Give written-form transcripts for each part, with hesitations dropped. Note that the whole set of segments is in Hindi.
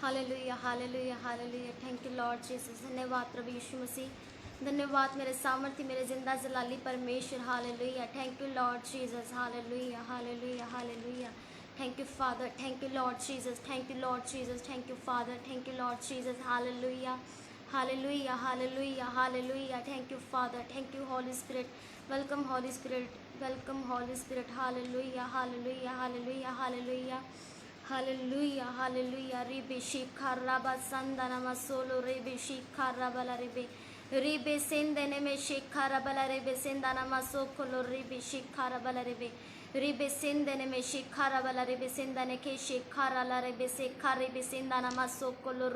Hallelujah hallelujah hallelujah. Thank you Lord Jesus. धन्यवाद प्रभु यीशु मसीह। धन्यवाद मेरे सामर्थ्य, मेरे जिंदा जलाली परमेश्वर। Hallelujah. Thank you Lord Jesus. Hallelujah hallelujah hallelujah. Thank you father. Thank you Lord Jesus. Thank you Lord Jesus. Thank you father. Thank you Lord Jesus. Hallelujah hallelujah hallelujah hallelujah. Thank you father. Thank you Holi spirit. Welcome Holi spirit. Welcome Holi spirit. Hallelujah hallelujah hallelujah hallelujah hallelujah hallelujah. रिबे शिखराबा संदना मसोलो रिबे शिखराबला रिबे सेंदने में शिखराबला रिबे सेंदना मसोकोलो रिबे शिखराबला रिबे सेंदने में शिखराबला रिबे सेंदने के शिखराला रिबे शिखरिबे सेंदना मसोकोलो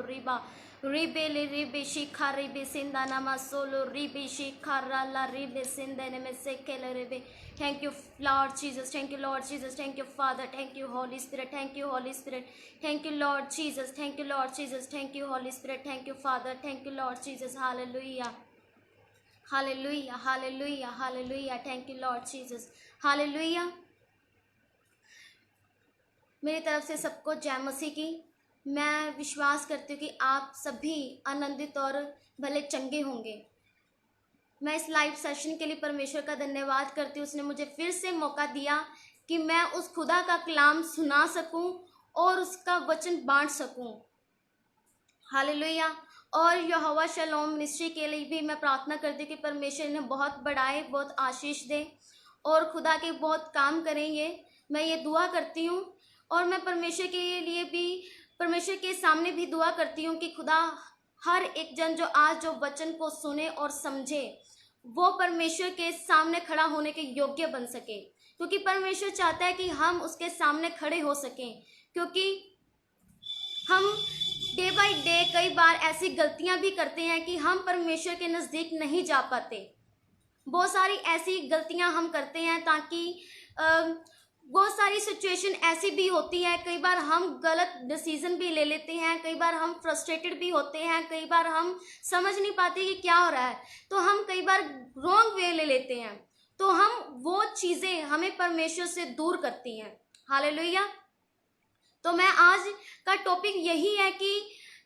रिबे रिबे शिखरिबे सेंदना मसोलो रिबे शिखराला रिबे सेंदने में सेकेले रिबे। Thank you, Lord Jesus. Thank you, Lord Jesus. Thank you, Father. Thank you, Holy Spirit. Thank you, Holy Spirit. Thank you, Lord Jesus. Thank you, Lord Jesus. Thank you, Holy Spirit. Thank you, Father. Thank you, Lord Jesus. Hallelujah. Hallelujah. Hallelujah. Hallelujah. Thank you, Lord Jesus. Hallelujah. मेरी तरफ से सबको जय मसीह की। मैं विश्वास करती हूँ कि आप सभी आनंदित और भले चंगे होंगे। मैं इस लाइव सेशन के लिए परमेश्वर का धन्यवाद करती हूँ। उसने मुझे फिर से मौका दिया कि मैं उस खुदा का कलाम सुना सकूं और उसका वचन बांट सकूं। हालेलुया। और यहोवा शलोम मिनिस्ट्री के लिए भी मैं प्रार्थना करती हूँ कि परमेश्वर इन्हें बहुत बढ़ाए, बहुत आशीष दे और खुदा के बहुत काम करेंगे। मैं ये दुआ करती हूँ और मैं परमेश्वर के लिए भी, परमेश्वर के सामने भी दुआ करती हूँ कि खुदा हर एक जन जो आज जो वचन को सुने और समझे वो परमेश्वर के सामने खड़ा होने के योग्य बन सके, क्योंकि परमेश्वर चाहता है कि हम उसके सामने खड़े हो सकें। क्योंकि हम डे बाय डे कई बार ऐसी गलतियां भी करते हैं कि हम परमेश्वर के नज़दीक नहीं जा पाते। बहुत सारी ऐसी गलतियां हम करते हैं ताकि बहुत सारी सिचुएशन ऐसी भी होती है, कई बार हम गलत डिसीजन भी ले लेते हैं, कई बार हम फ्रस्ट्रेटेड भी होते हैं, कई बार हम समझ नहीं पाते कि क्या हो रहा है, तो हम कई बार रॉन्ग वे ले लेते हैं। तो हम वो चीज़ें हमें परमेश्वर से दूर करती हैं। हालेलुया। तो मैं आज का टॉपिक यही है कि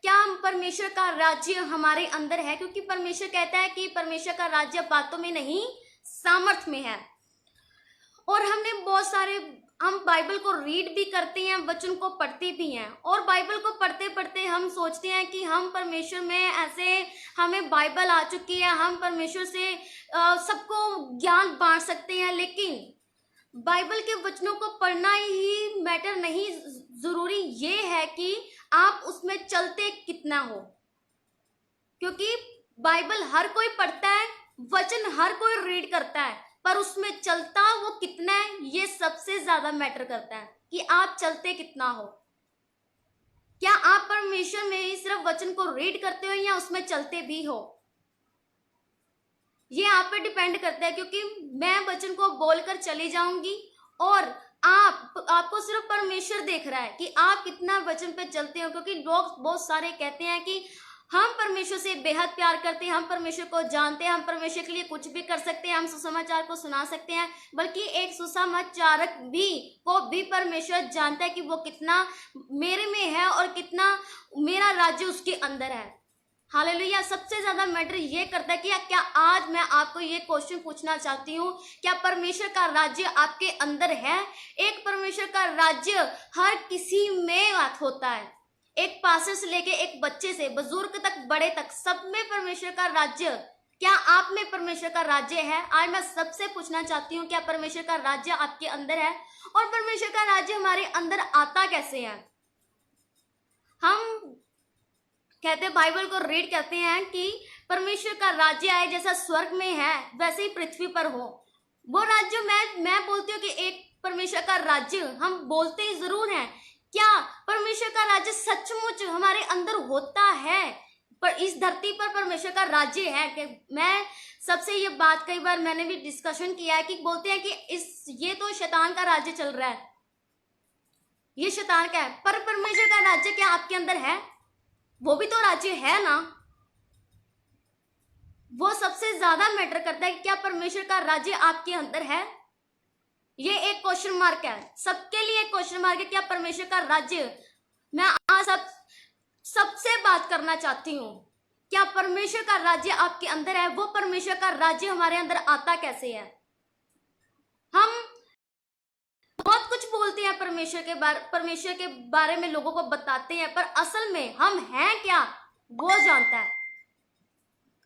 क्या परमेश्वर का राज्य हमारे अंदर है, क्योंकि परमेश्वर कहता है कि परमेश्वर का राज्य बातों में नहीं सामर्थ में है। और हम बाइबल को रीड भी करते हैं, वचन को पढ़ते भी हैं, और बाइबल को पढ़ते पढ़ते हम सोचते हैं कि हम परमेश्वर में ऐसे हमें बाइबल आ चुकी है, हम परमेश्वर से सबको ज्ञान बांट सकते हैं। लेकिन बाइबल के वचनों को पढ़ना ही मैटर नहीं, जरूरी ये है कि आप उसमें चलते कितना हो। क्योंकि बाइबल हर कोई पढ़ता है, वचन हर कोई रीड करता है, पर उसमें चलता वो कितना है ये सबसे ज्यादा मैटर करता है कि आप चलते कितना हो। क्या आप परमेश्वर में ही सिर्फ वचन को रीड करते हो या उसमें चलते भी हो, ये आप पे डिपेंड करता है। क्योंकि मैं वचन को बोलकर चली जाऊंगी और आपको सिर्फ परमेश्वर देख रहा है कि आप कितना वचन पे चलते हो। क्योंकि लोग बहुत सारे कहते हैं कि हम परमेश्वर से बेहद प्यार करते हैं, हम परमेश्वर को जानते हैं, हम परमेश्वर के लिए कुछ भी कर सकते हैं, हम सुसमाचार को सुना सकते हैं, बल्कि एक सुसमाचारक को भी परमेश्वर जानता है कि वो कितना मेरे में है और कितना मेरा राज्य उसके अंदर है। हालेलुया। सबसे ज्यादा मैटर ये करता है कि क्या आज मैं आपको ये क्वेश्चन पूछना चाहती हूँ, क्या परमेश्वर का राज्य आपके अंदर है? एक परमेश्वर का राज्य हर किसी में होता है, एक पास्टर से लेके एक बच्चे से बुजुर्ग तक, बड़े तक, सब में परमेश्वर का राज्य। क्या आप में परमेश्वर का राज्य है? आज मैं सबसे पूछना चाहती हूँ, क्या परमेश्वर का राज्य आपके अंदर है? और परमेश्वर का राज्य हमारे अंदर आता कैसे है? हम कहते हैं, बाइबल को रीड करते हैं कि परमेश्वर का राज्य आए जैसा स्वर्ग में है वैसे ही पृथ्वी पर हो। वो राज्य मैं बोलती हूँ कि एक परमेश्वर का राज्य हम बोलते ही जरूर हैं। क्या परमेश्वर का राज्य सचमुच हमारे अंदर होता है? पर इस धरती पर परमेश्वर का राज्य है कि मैं सबसे ये बात कई बार मैंने भी डिस्कशन किया है कि बोलते हैं कि ये तो शैतान का राज्य चल रहा है, ये शैतान का है, पर परमेश्वर का राज्य क्या आपके अंदर है? वो भी तो राज्य है ना। वो सबसे ज्यादा मैटर करता है कि क्या परमेश्वर का राज्य आपके अंदर है। ये एक क्वेश्चन मार्क है, सबके लिए एक क्वेश्चन मार्क है। क्या परमेश्वर का राज्य, मैं आज सब सबसे बात करना चाहती हूँ, क्या परमेश्वर का राज्य आपके अंदर है? वो परमेश्वर का राज्य हमारे अंदर आता कैसे है? हम बहुत कुछ बोलते हैं परमेश्वर के बारे में लोगों को बताते हैं, पर असल में हम हैं क्या वो जानता है।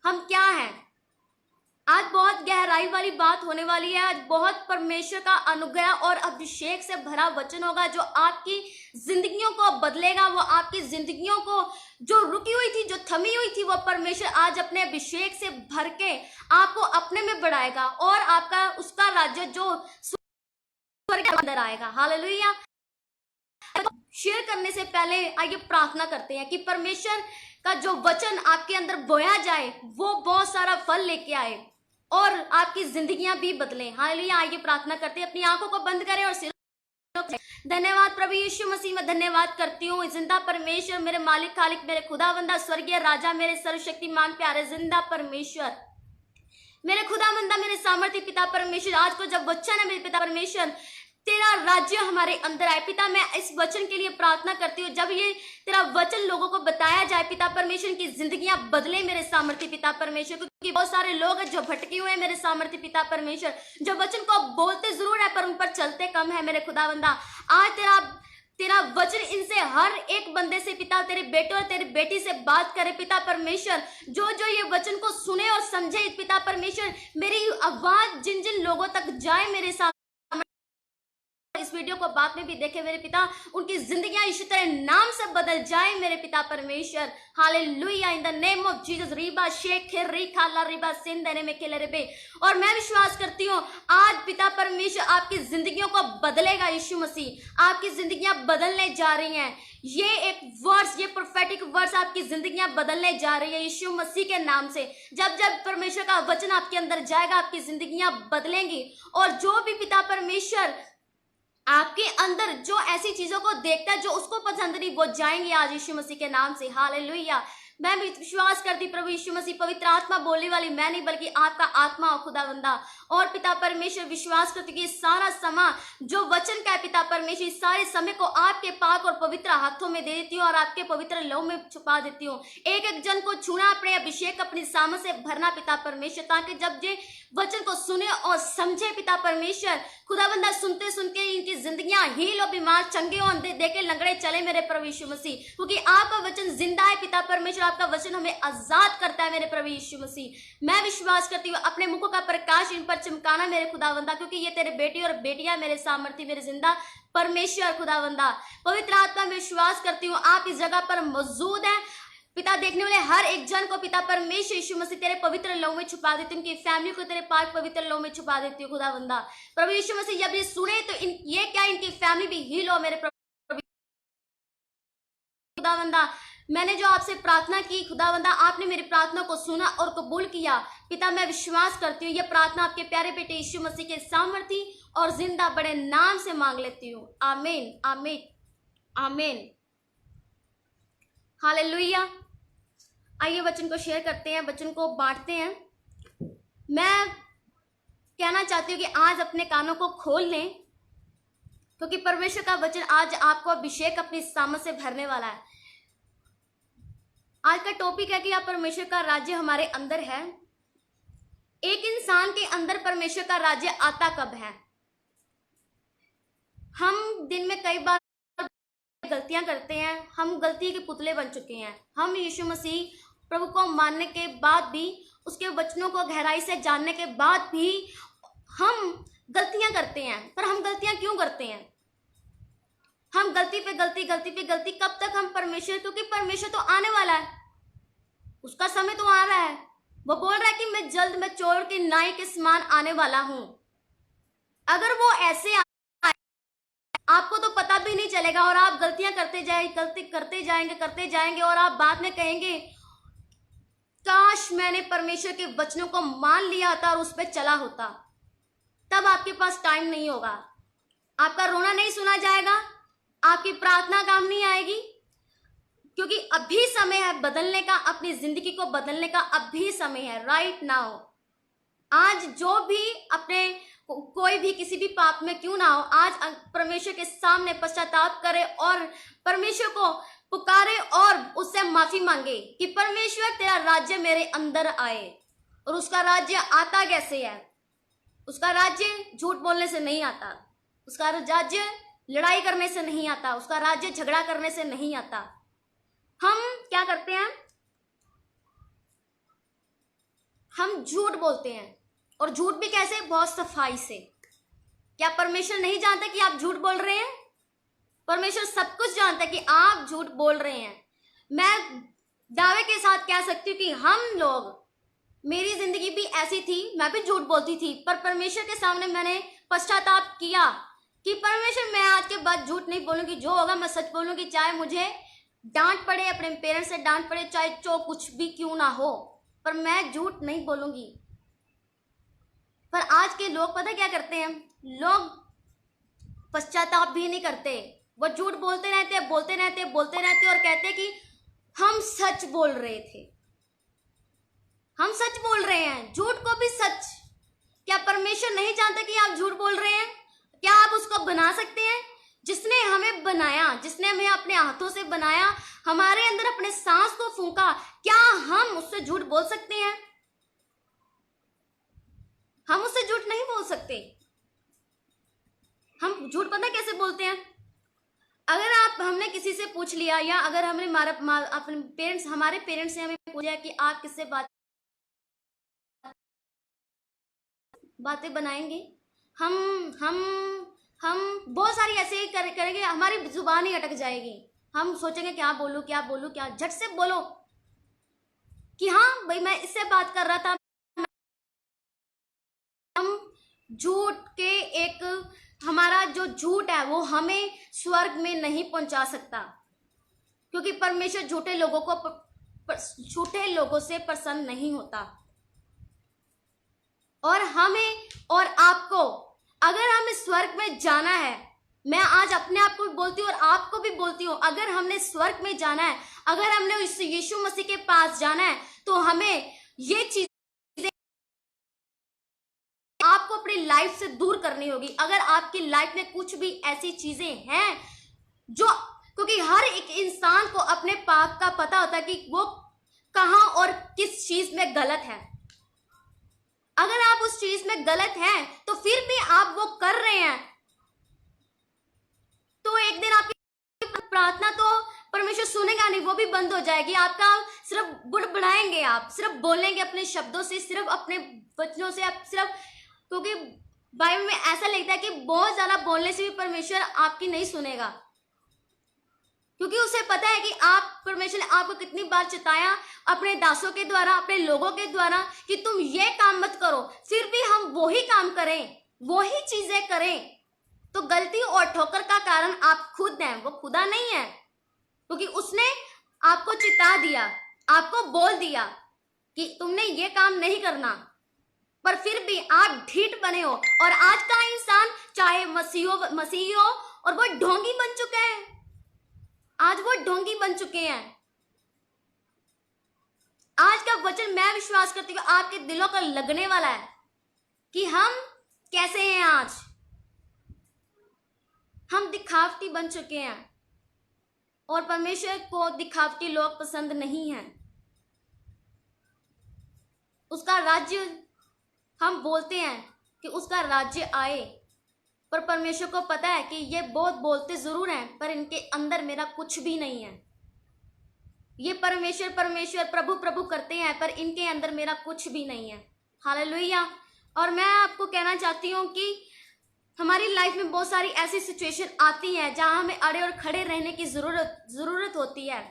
हम क्या हैं? आज बहुत गहराई वाली बात होने वाली है। आज बहुत परमेश्वर का अनुग्रह और अभिषेक से भरा वचन होगा जो आपकी जिंदगियों को बदलेगा। वो आपकी जिंदगियों को जो रुकी हुई थी, जो थमी हुई थी, वो परमेश्वर आज अपने अभिषेक से भर के आपको अपने में बढ़ाएगा और आपका उसका राज्य जो स्वर्ग के अंदर आएगा। हालेलुया। शेयर करने से पहले आइए प्रार्थना करते हैं कि परमेश्वर का जो वचन आपके अंदर बोया जाए वो बहुत सारा फल लेके आए और आपकी जिंदगियां भी बदलें। हालेलुया। आइए प्रार्थना करते हैं, अपनी आंखों को बंद करें और सिर। धन्यवाद प्रभु यीशु मसीह, में धन्यवाद करती हूँ जिंदा परमेश्वर, मेरे मालिक खालिक, मेरे खुदावंदा, स्वर्गीय राजा, मेरे सर्वशक्तिमान प्यारे जिंदा परमेश्वर, मेरे खुदावंदा, मेरे सामर्थ्य पिता परमेश्वर। आज को जब वचन है मेरे पिता परमेश्वर, तेरा राज्य हमारे अंदर आए पिता। मैं इस वचन के लिए प्रार्थना करती हूँ, जब ये तेरा वचन लोगों को बताया जाए पिता परमेश्वर, की जिंदगियां बदले मेरे सामर्थ्य पिता परमेश्वर, क्योंकि बहुत सारे लोग हैं जो भटके हुए हैं मेरे सामर्थ्य पिता परमेश्वर, जो वचन को बोलते जरूर है पर उन पर चलते कम है मेरे खुदावंदा। आज तेरा वचन इनसे हर एक बंदे से पिता, तेरे बेटे और तेरी बेटी से बात करे पिता परमेश्वर, जो जो ये वचन को सुने और समझे पिता परमेश्वर, मेरी आवाज जिन जिन लोगों तक जाए मेरे साथ, इस वीडियो को बाद में भी देखे मेरे पिता, उनकी जिंदगियां इसी तरह नाम से बदल जाए मेरे पिता परमेश्वर। Hallelujah. In the name of Jesus. रीबा शेख री खाला रीबा सिन देने में खेले रे। और मैं विश्वास करती हूँ आज पिता परमेश्वर आपकी जिंदगियों को बदलेगा। यीशु मसीह आपकी जिंदगियां बदलने जा रही हैं। ये एक वर्ष, ये प्रोफेटिक वर्ष आपकी जिंदगियां बदलने जा रही है यीशु मसीह के नाम से। जब जब परमेश्वर का वचन आपके अंदर जाएगा आपकी जिंदगियां बदलेंगी और जो भी पिता परमेश्वर आपके अंदर जो ऐसी चीजों को देखता है जो उसको पसंद नहीं, वो जाएंगे आज यीशु मसीह के नाम से। हालेलुया। मैं भी विश्वास करती प्रभु यीशु मसीह, पवित्र आत्मा बोलने वाली मैं नहीं बल्कि आपका आत्मा हो खुदावंदा। और पिता परमेश्वर विश्वास करती कि सारा समय जो वचन का है पिता परमेश्वर, इस सारे समय को आपके पाक और पवित्र हाथों में दे देती हूँ और आपके पवित्र लहू में छुपा देती हूँ। एक एक जन को छूना, अपने अभिषेक अपनी सामर्थ से भरना पिता परमेश्वर, ताकि जब ये वचन को सुने और समझे पिता परमेश्वर, खुदाबंदा सुनते सुनते इनकी जिंदगियां हील और बीमार चंगे और देखे लंगड़े चले मेरे प्रभु यीशु मसीह, क्योंकि आपका वचन जिंदा है पिता परमेश्वर। आपका वचन हमें आजाद करता है मेरे प्रभु यीशु मसीह। मैं विश्वास करती हूँ अपने मुखों का प्रकाश इन पर चमकाना मेरे खुदावंदा, क्योंकि ये तेरे बेटी और बेटियां मेरे सामर्थ्य, मेरे जिंदा परमेश्वर खुदावंदा। पवित्र आत्मा में विश्वास करती हूँ आप इस जगह पर मौजूद है पिता। देखने वाले हर एक जन को पिता परमेश्वर यीशु मसीह तेरे पवित्र लहू में छुपा देती हूँ, उनकी फैमिली को तेरे पाक पवित्र लहू में छुपा देती हूँ खुदावंदा। प्रभु यीशु मसीह जब ये सुने तो ये क्या इनकी फैमिली भी हील हो मेरे प्रभु खुदावंदा। मैंने जो आपसे प्रार्थना की खुदावंदा, आपने मेरी प्रार्थना को सुना और कबूल किया पिता। मैं विश्वास करती हूँ ये प्रार्थना आपके प्यारे बेटे यीशु मसीह के सामर्थी और जिंदा बड़े नाम से मांग लेती हूँ। आमीन आमीन आमीन। हालेलुया। आइए वचन को शेयर करते हैं, वचन को बांटते हैं। मैं कहना चाहती हूँ कि आज अपने कानों को खोल लें, क्योंकि परमेश्वर का वचन आज आपको अभिषेक अपनी सामर्थ से भरने वाला है। आज का टॉपिक है कि आप परमेश्वर का राज्य हमारे अंदर है। एक इंसान के अंदर परमेश्वर का राज्य आता कब है? हम दिन में कई बार गलतियां करते हैं, हम गलती के पुतले बन चुके हैं। हम यीशु मसीह प्रभु को मानने के बाद भी, उसके वचनों को गहराई से जानने के बाद भी हम गलतियां करते हैं। पर हम गलतियां क्यों करते हैं? हम गलती पे गलती कब तक हम परमेश्वर, क्योंकि परमेश्वर तो आने वाला है, उसका समय तो आ रहा है। वो बोल रहा है कि मैं जल्द में चोर के नाई के समान आने वाला हूं। अगर वो ऐसे आपको तो पता भी नहीं चलेगा और आप गलतियां करते जाएंगे और आप बाद में कहेंगे काश मैंने परमेश्वर के वचनों को मान लिया था और उस पर चला होता। तब आपके पास टाइम नहीं होगा, आपका रोना नहीं सुना जाएगा, आपकी प्रार्थना काम नहीं आएगी, क्योंकि अभी समय है बदलने का, अपनी जिंदगी को बदलने का अभी समय है, राइट नाउ। आज जो भी अपने कोई भी किसी भी पाप में क्यों ना हो, आज परमेश्वर के सामने पश्चाताप करे और परमेश्वर को पुकारे और उससे माफी मांगे कि परमेश्वर तेरा राज्य मेरे अंदर आए। और उसका राज्य आता कैसे है? उसका राज्य झूठ बोलने से नहीं आता, उसका राज्य लड़ाई करने से नहीं आता, उसका राज्य झगड़ा करने से नहीं आता। हम क्या करते हैं? हम झूठ बोलते हैं, और झूठ भी कैसे? बहुत सफाई से। क्या परमेश्वर नहीं जानता कि आप झूठ बोल रहे हैं? परमेश्वर सब कुछ जानता है कि आप झूठ बोल रहे हैं। मैं दावे के साथ कह सकती हूँ कि हम लोग, मेरी जिंदगी भी ऐसी थी, मैं भी झूठ बोलती थी, पर परमेश्वर के सामने मैंने पश्चाताप किया कि परमेश्वर मैं आज के बाद झूठ नहीं बोलूंगी, जो होगा मैं सच बोलूंगी, चाहे मुझे डांट पड़े, अपने पेरेंट्स से डांट पड़े, चाहे जो कुछ भी क्यों ना हो, पर मैं झूठ नहीं बोलूंगी। पर आज के लोग पता क्या करते हैं? लोग पश्चाताप भी नहीं करते, वो झूठ बोलते रहते, बोलते रहते, बोलते रहते और कहते कि हम सच बोल रहे थे, हम सच बोल रहे हैं, झूठ को भी सच। क्या परमेश्वर नहीं जानता कि आप झूठ बोल रहे हैं? क्या आप उसको बना सकते हैं? जिसने हमें बनाया, जिसने हमें अपने हाथों से बनाया, हमारे अंदर अपने सांस को फूंका, क्या हम उससे झूठ बोल सकते हैं? हम उससे झूठ नहीं बोल सकते। हम झूठ पता कैसे बोलते हैं? अगर आप, हमने किसी से पूछ लिया, या अगर हमने अपने पेरेंट्स, हमारे पेरेंट्स से हमें पूछा कि आप किससे बातें बनाएंगे, हम हम बहुत सारी ऐसे ही करेंगे, हमारी जुबान ही अटक जाएगी। हम सोचेंगे क्या बोलूं, क्या बोलूं, क्या, झट से बोलो कि हाँ भाई मैं इससे बात कर रहा था। हम झूठ के एक, हमारा जो झूठ है वो हमें स्वर्ग में नहीं पहुंचा सकता, क्योंकि परमेश्वर झूठे लोगों से प्रसन्न नहीं होता। और हमें और आपको, अगर हमें स्वर्ग में जाना है, मैं आज अपने आप को भी बोलती हूँ और आपको भी बोलती हूँ, अगर हमने स्वर्ग में जाना है, अगर हमने यीशु मसीह के पास जाना है, तो हमें ये चीजें आपको अपनी लाइफ से दूर करनी होगी। अगर आपकी लाइफ में कुछ भी ऐसी चीजें हैं जो, क्योंकि हर एक इंसान को अपने पाप का पता होता है कि वो कहां और किस चीज में गलत है। अगर आप उस चीज में गलत हैं तो फिर भी आप वो कर रहे हैं, तो एक दिन आपकी प्रार्थना तो परमेश्वर सुनेगा नहीं, वो भी बंद हो जाएगी। आपका सिर्फ बुड़बुड़ाएंगे, आप सिर्फ बोलेंगे अपने शब्दों से, सिर्फ अपने वचनों से, आप सिर्फ, क्योंकि बाइबल में ऐसा लिखता है कि बहुत ज्यादा बोलने से भी परमेश्वर आपकी नहीं सुनेगा, क्योंकि उसे पता है कि आप, परमेश्वर ने आपको कितनी बार चिताया अपने दासों के द्वारा, अपने लोगों के द्वारा, कि तुम ये काम मत करो, फिर भी हम वही काम करें, वही चीजें करें। तो गलती और ठोकर का कारण आप खुद हैं, वो खुदा नहीं है, क्योंकि उसने आपको चिता दिया, आपको बोल दिया कि तुमने ये काम नहीं करना, पर फिर भी आप ढीठ बने हो। और आज का इंसान, चाहे मसीही हो, और वो ढोंगी बन चुके हैं, आज वो ढोंगी बन चुके हैं। आज का वचन मैं विश्वास करती हूँ आपके दिलों का लगने वाला है कि हम कैसे हैं। आज हम दिखावटी बन चुके हैं, और परमेश्वर को दिखावटी लोग पसंद नहीं हैं। उसका राज्य, हम बोलते हैं कि उसका राज्य आए, पर परमेश्वर को पता है कि ये बहुत बोलते जरूर हैं, पर इनके अंदर मेरा कुछ भी नहीं है। ये परमेश्वर परमेश्वर प्रभु प्रभु करते हैं, पर इनके अंदर मेरा कुछ भी नहीं है। हालेलुया। और मैं आपको कहना चाहती हूँ कि हमारी लाइफ में बहुत सारी ऐसी सिचुएशन आती है जहां हमें अड़े और खड़े रहने की जरूरत होती है,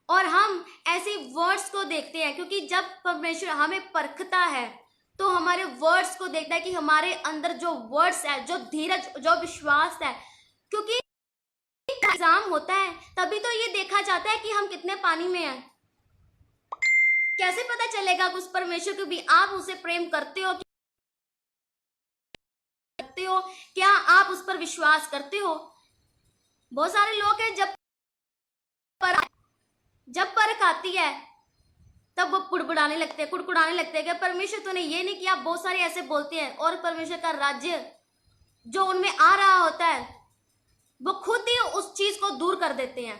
और हम ऐसे वर्ड्स को देखते हैं, क्योंकि जब परमेश्वर हमें परखता है तो हमारे वर्ड्स को देखता है कि हमारे अंदर जो वर्ड्स है, जो धीरज, जो विश्वास है, क्योंकि एग्जाम होता है तभी तो ये देखा जाता है कि हम कितने पानी में हैं। कैसे पता चलेगा उस परमेश्वर को भी आप उसे प्रेम करते हो, क्या आप उस पर विश्वास करते हो? बहुत सारे लोग हैं जब परख आती है तब वो कुड़कुड़ाने लगते हैं कि परमेश्वर तूने ये नहीं किया। बहुत सारे ऐसे बोलते हैं, और परमेश्वर का राज्य जो उनमें आ रहा होता है वो खुद ही उस चीज को दूर कर देते हैं।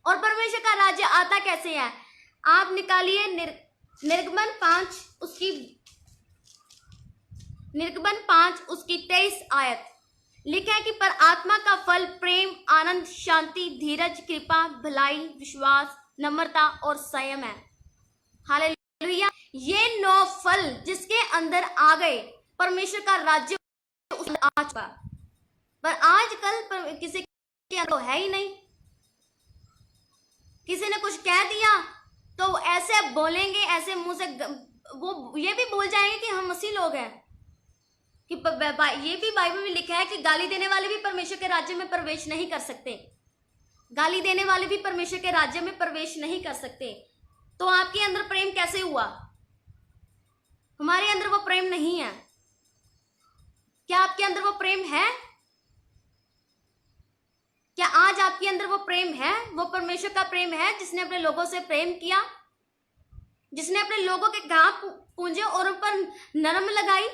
और परमेश्वर का राज्य आता कैसे है? आप निकालिए निर्गमन 5 उसकी 23 आयत। लिखा है कि पर आत्मा का फल प्रेम, आनंद, शांति, धीरज, कृपा, भलाई, विश्वास, नम्रता और संयम है। हालेलुया। ये 9 फल जिसके अंदर आ गए, परमेश्वर का राज्य आ चुका। पर आजकल किसी के अंदर है ही नहीं। किसी ने कुछ कह दिया तो ऐसे बोलेंगे, ऐसे मुंह से वो ये भी बोल जाएंगे कि हम मसीह लोग हैं। कि ये भी बाइबल में लिखा है कि गाली देने वाले भी परमेश्वर के राज्य में प्रवेश नहीं कर सकते। गाली देने वाले भी परमेश्वर के राज्य में प्रवेश नहीं कर सकते। तो आपके अंदर प्रेम कैसे हुआ? हमारे अंदर वो प्रेम नहीं है। क्या आपके अंदर वो प्रेम है? क्या आज आपके अंदर वो प्रेम है? वो परमेश्वर का प्रेम है जिसने अपने लोगों से प्रेम किया, जिसने अपने लोगों के घाव पूंजे और उन पर नरम लगाई।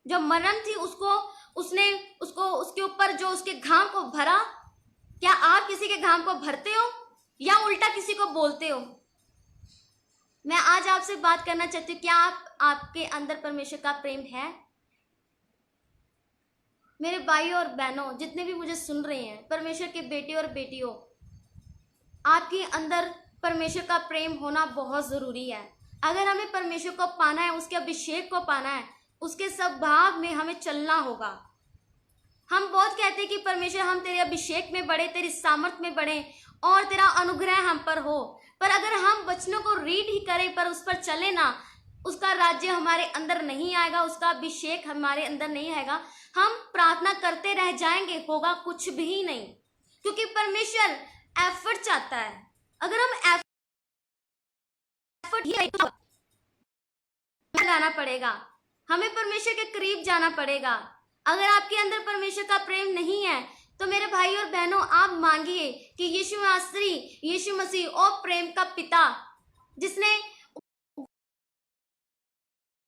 जो मरण थी उसने उसके ऊपर जो उसके घाव को भरा। क्या आप किसी के घाव को भरते हो या उल्टा किसी को बोलते हो? मैं आज आपसे बात करना चाहती हूँ, क्या आपके अंदर परमेश्वर का प्रेम है? मेरे भाई और बहनों, जितने भी मुझे सुन रहे हैं, परमेश्वर के बेटे और बेटियों, आपके अंदर परमेश्वर का प्रेम होना बहुत जरूरी है। अगर हमें परमेश्वर को पाना है, उसके अभिषेक को पाना है, उसके स्वभाव में हमें चलना होगा। हम बहुत कहते हैं कि परमेश्वर हम तेरे अभिषेक में बढ़े, तेरी सामर्थ में बढ़े और तेरा अनुग्रह हम पर हो। पर अगर हम वचनों को रीड ही करें पर उस पर चले ना, उसका राज्य हमारे अंदर नहीं आएगा, उसका अभिषेक हमारे अंदर नहीं आएगा। हम प्रार्थना करते रह जाएंगे, होगा कुछ भी नहीं। क्योंकि परमेश्वर एफर्ट चाहता है। अगर हम एफर्ट ही लगाना पड़ेगा, हमें परमेश्वर के करीब जाना पड़ेगा। अगर आपके अंदर परमेश्वर का प्रेम नहीं है तो मेरे भाई और बहनों, आप मांगिए कि यीशु मसीह और प्रेम का पिता, जिसने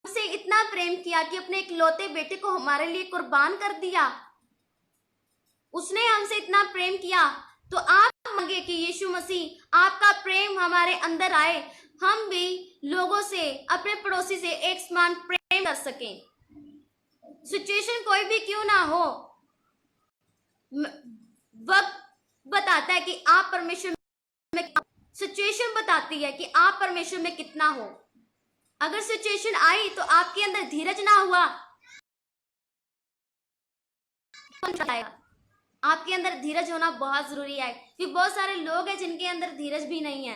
हमसे इतना प्रेम किया कि अपने इकलौते बेटे को हमारे लिए कुर्बान कर दिया, उसने हमसे इतना प्रेम किया। तो आप मांगे कि यीशु मसीह आपका प्रेम हमारे अंदर आए, हम भी लोगों से, अपने पड़ोसी से एक समान प्रेम कर सकें। सिचुएशन कोई भी क्यों ना हो, वक्त बताता है कि आप परमेश्वर में, सिचुएशन बताती है कि आप परमेश्वर में कितना हो। अगर सिचुएशन आई तो आपके अंदर धीरज ना हुआ, आपके अंदर धीरज होना बहुत जरूरी है। क्योंकि बहुत सारे लोग हैं जिनके अंदर धीरज भी नहीं है,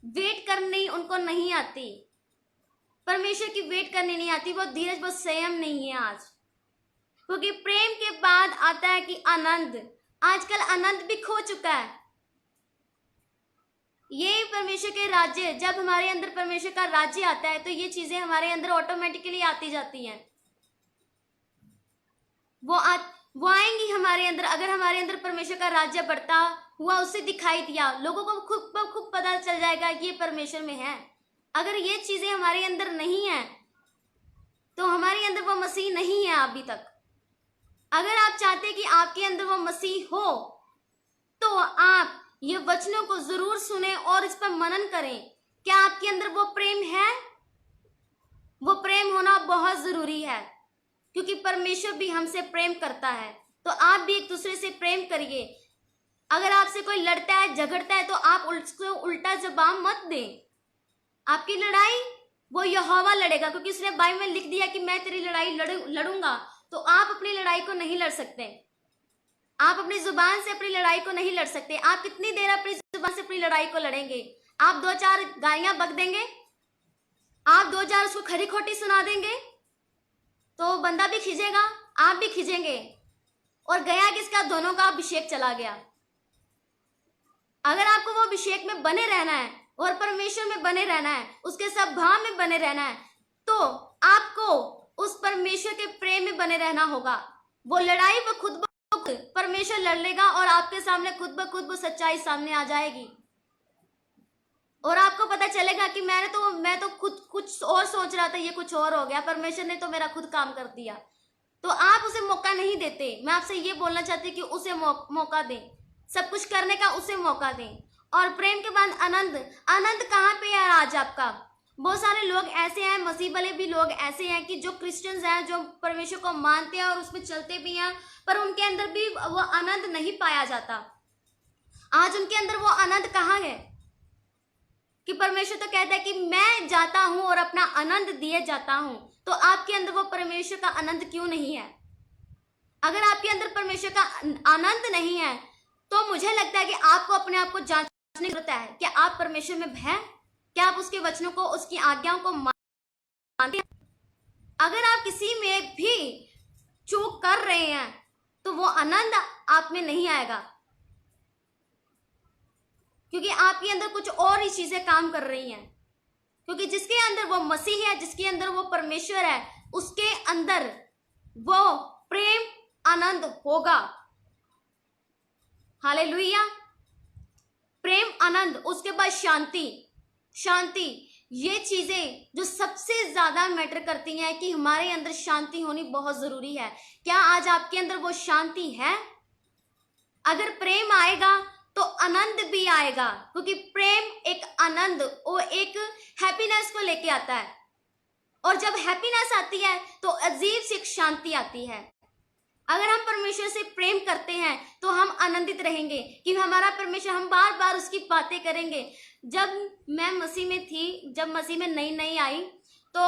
वेट करनी उनको नहीं आती, परमेश्वर की वेट करनी नहीं आती, वो धीरज, वो संयम नहीं है आज। क्योंकि प्रेम के बाद आता है कि आनंद। आजकल आनंद भी खो चुका है। ये परमेश्वर के राज्य, जब हमारे अंदर परमेश्वर का राज्य आता है तो ये चीजें हमारे अंदर ऑटोमेटिकली आती जाती हैं। वो आएंगी हमारे अंदर। अगर हमारे अंदर परमेश्वर का राज्य बढ़ता हुआ उससे दिखाई दिया, लोगों को खुद पता चल जाएगा कि ये परमेश्वर में है। अगर ये चीजें हमारे अंदर नहीं है तो हमारे अंदर वो मसीह नहीं है अभी तक। अगर आप चाहते हैं कि आपके अंदर वो मसीह हो तो आप ये वचनों को जरूर सुने और इस पर मनन करें। क्या आपके अंदर वो प्रेम है? वो प्रेम होना बहुत जरूरी है, क्योंकि परमेश्वर भी हमसे प्रेम करता है। तो आप भी एक दूसरे से प्रेम करिए। अगर आपसे कोई लड़ता है, झगड़ता है, तो आप उसको उल्टा जवाब मत दें। आपकी लड़ाई वो यहोवा लड़ेगा, क्योंकि उसने बाइबल में लिख दिया कि मैं तेरी लड़ाई लड़ूंगा। तो आप अपनी लड़ाई को नहीं लड़ सकते। आप अपनी जुबान से अपनी लड़ाई को नहीं लड़ सकते। आप कितनी देर अपनी जुबान से अपनी लड़ाई को लड़ेंगे? आप 2-4 गालियां बक देंगे, आप 2-4 उसको खरी खोटी सुना देंगे तो बंदा भी खींचेगा, आप भी खींचेंगे, और गया किसका? दोनों का अभिषेक चला गया। अगर आपको वो अभिषेक में बने रहना है और परमेश्वर में बने रहना है, उसके स्वभाव में बने रहना है, तो आपको उस परमेश्वर के प्रेम में बने रहना होगा। वो लड़ाई वो खुद ब खुद परमेश्वर लड़ लेगा और आपके सामने खुद ब खुद वो सच्चाई सामने आ जाएगी और आपको पता चलेगा कि मैं तो खुद कुछ और सोच रहा था, ये कुछ और हो गया, परमेश्वर ने तो मेरा खुद काम कर दिया। तो आप उसे मौका नहीं देते। मैं आपसे ये बोलना चाहती हूँ कि उसे मौका दें। सब कुछ करने का उसे मौका दें। और प्रेम के बाद आनंद, आनंद कहाँ पे है आज आपका? बहुत सारे लोग ऐसे हैं, मसीह वाले भी लोग ऐसे हैं कि जो क्रिश्चियंस हैं, जो परमेश्वर को मानते हैं और उसमें चलते भी हैं, पर उनके अंदर भी वो आनंद नहीं पाया जाता। आज उनके अंदर वो आनंद कहाँ है? कि परमेश्वर तो कहता है कि मैं जाता हूं और अपना आनंद दिए जाता हूं। तो आपके अंदर वो परमेश्वर का आनंद क्यों नहीं है? अगर आपके अंदर परमेश्वर का आनंद नहीं है तो मुझे लगता है कि आपको अपने आप को जांचने की जरूरत है। क्या आप परमेश्वर में हैं? क्या आप उसके वचनों को, उसकी आज्ञाओं को मानते हैं? अगर आप किसी में भी चूक कर रहे हैं तो वो आनंद आप में नहीं आएगा, क्योंकि आपके अंदर कुछ और ही चीजें काम कर रही हैं। क्योंकि जिसके अंदर वो मसीह है, जिसके अंदर वो परमेश्वर है, उसके अंदर वो प्रेम, आनंद होगा। हालेलुया। प्रेम, आनंद, उसके बाद शांति। शांति, ये चीजें जो सबसे ज्यादा मैटर करती हैं कि हमारे अंदर शांति होनी बहुत जरूरी है। क्या आज आपके अंदर वो शांति है? अगर प्रेम आएगा तो आनंद भी आएगा, क्योंकि प्रेम एक आनंद और एक हैप्पीनेस को लेके आता है। और जब हैप्पीनेस आती है तो अजीब सी एक शांति आती है। अगर हम परमेश्वर से प्रेम करते हैं तो हम आनंदित रहेंगे कि हमारा परमेश्वर, हम बार बार उसकी बातें करेंगे। जब मैं मसीह में थी, जब मसीह में नई नई आई, तो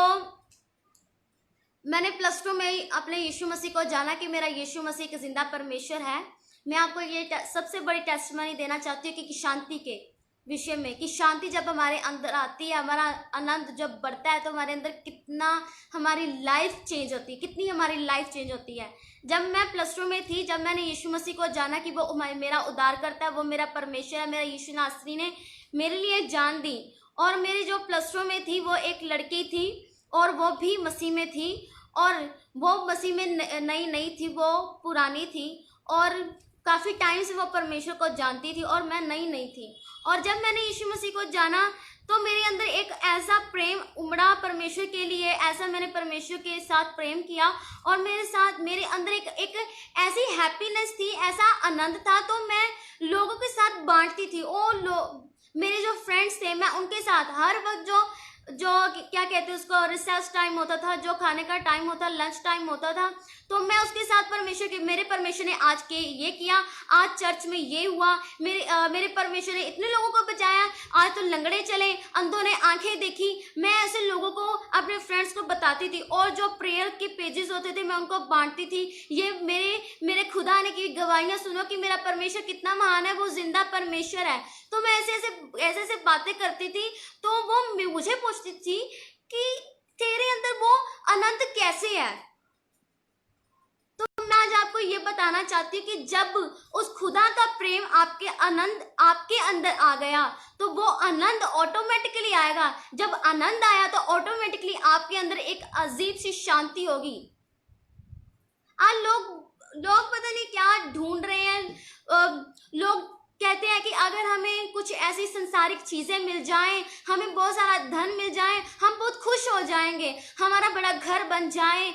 मैंने +2 में ही अपने यीशु मसीह को जाना कि मेरा यीशु मसीह एक जिंदा परमेश्वर है। मैं आपको ये सबसे बड़ी टेस्टिमनी देना चाहती हूँ कि शांति के विषय में, कि शांति जब हमारे अंदर आती है, हमारा आनंद जब बढ़ता है, तो हमारे अंदर कितना हमारी लाइफ चेंज होती है, कितनी हमारी लाइफ चेंज होती है। जब मैं +2 में थी, जब मैंने यीशु मसीह को जाना कि वो मेरा उद्धार करता है, वो मेरा परमेश्वर है, मेरा यीशु नासरी ने मेरे लिए जान दी। और मेरी जो +2 में थी वो एक लड़की थी और वो भी मसीह में थी, और वो मसीह में नई नई थी, वो पुरानी थी और काफ़ी टाइम से वो परमेश्वर को जानती थी और मैं नई नई थी। और जब मैंने यीशु मसीह को जाना तो मेरे अंदर एक ऐसा प्रेम उमड़ा परमेश्वर के लिए, ऐसा मैंने परमेश्वर के साथ प्रेम किया और मेरे अंदर एक ऐसी हैप्पीनेस थी, ऐसा आनंद था। तो मैं लोगों के साथ बांटती थी। मेरे जो फ्रेंड्स थे, मैं उनके साथ हर वक्त जो क्या कहते हैं उसको, रिसेस टाइम होता था, जो खाने का टाइम होता, लंच टाइम होता था, तो मैं उसके साथ मेरे परमेश्वर ने आज के ये किया, आज चर्च में ये हुआ, मेरे परमेश्वर ने इतने लोगों को बचाया, आज तो लंगड़े चले, अंधों ने आंखें देखी। मैं ऐसे लोगों को, अपने फ्रेंड्स को बताती थी और जो प्रेयर के पेजेस होते थे मैं उनको बांटती थी। ये मेरे खुदा ने की गवाहियां सुनो कि मेरा परमेश्वर कितना महान है, वो जिंदा परमेश्वर है। तो मैं ऐसे बातें करती थी। तो वो मुझे पूछती थी कि तेरे अंदर वो आनंद कैसे है? तो मैं आज आपको ये बताना चाहती हूँ कि जब उस खुदा का प्रेम आपके अंदर आ गया तो वो आनंद ऑटोमेटिकली आएगा। जब आनंद आया तो ऑटोमेटिकली आपके अंदर एक अजीब सी शांति होगी। आज लोग पता नहीं क्या ढूंढ रहे हैं। लोग कहते हैं कि अगर हमें कुछ ऐसी संसारिक चीजें मिल जाएं, हमें बहुत सारा धन मिल जाए, हम बहुत खुश हो जाएंगे, हमारा बड़ा घर बन जाए,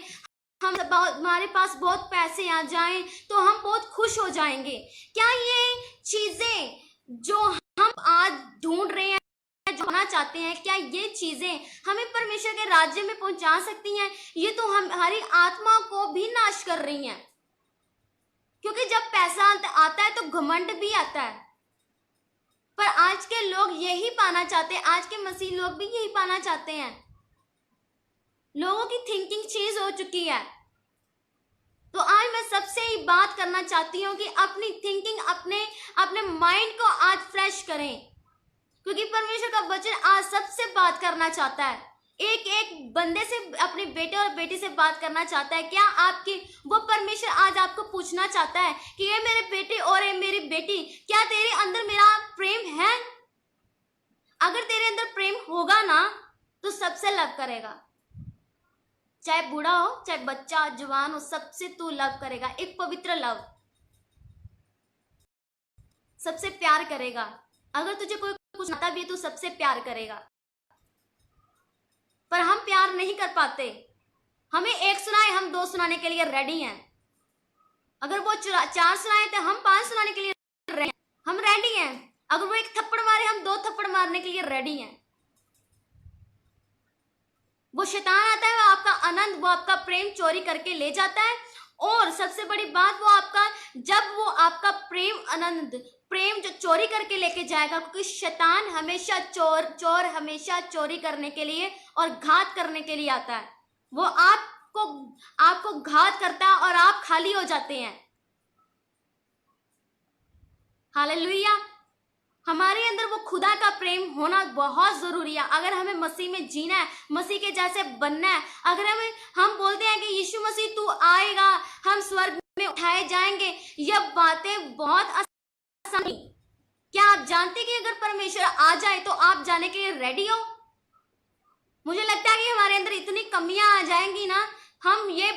हमारे पास बहुत पैसे आ जाएं, तो हम बहुत खुश हो जाएंगे। क्या ये चीजें जो हम आज ढूंढ रहे हैं, जो होना चाहते हैं, क्या ये चीजें हमें परमेश्वर के राज्य में पहुंचा सकती हैं? ये तो हमारी आत्मा को भी नाश कर रही हैं, क्योंकि जब पैसा आता है तो घमंड भी आता है। पर आज के लोग यही पाना चाहते हैं, आज के मसीह लोग भी यही पाना चाहते हैं। लोगों की थिंकिंग चेंज हो चुकी है। तो आज मैं सबसे ही बात करना चाहती हूँ कि अपनी थिंकिंग, अपने माइंड को आज फ्रेश करें, क्योंकि परमेश्वर का वचन आज सबसे बात करना चाहता है। एक बंदे से, अपने बेटे और बेटी से बात करना चाहता है। क्या वो परमेश्वर आज आपको पूछना चाहता है कि ये मेरे बेटे और ये मेरी बेटी, क्या तेरे अंदर मेरा प्रेम है? अगर तेरे अंदर प्रेम होगा ना तो सबसे लव करेगा, चाहे बूढ़ा हो, चाहे बच्चा, जवान हो, सबसे तू लव करेगा। एक पवित्र लव, सबसे प्यार करेगा। अगर तुझे कोई कुछ आता भी है तो सबसे प्यार करेगा। पर हम प्यार नहीं कर पाते। हमें एक सुनाए, हम 2 सुनाने के लिए रेडी हैं। अगर वो 4 सुनाए तो हम 5 सुनाने के लिए रेडी हैं। रेडी हैं। अगर वो एक थप्पड़ मारे, हम 2 थप्पड़ मारने के लिए रेडी हैं। वो शैतान आता है, वो आपका आनंद, वो आपका प्रेम चोरी करके ले जाता है। और सबसे बड़ी बात, जब वो आपका प्रेम, आनंद, प्रेम जो चोरी करके लेके जाएगा, क्योंकि शैतान हमेशा चोर हमेशा चोरी करने के लिए और घात करने के लिए आता है। वो आपको घात करता है और आप खाली हो जाते हैं। हालेलुया। हमारे अंदर वो खुदा का प्रेम होना बहुत जरूरी है। अगर हमें मसीह में जीना है, मसीह के जैसे बनना है, अगर हम बोलते हैं कि यीशु मसीह तू आएगा, हम स्वर्ग में उठाए जाएंगे, ये बातें बहुत आसान। क्या आप जानते कि अगर परमेश्वर आ जाए तो आप जाने के लिए रेडी हो? मुझे लगता है कि हमारे अंदर इतनी कमियां आ जाएंगी ना, हम ये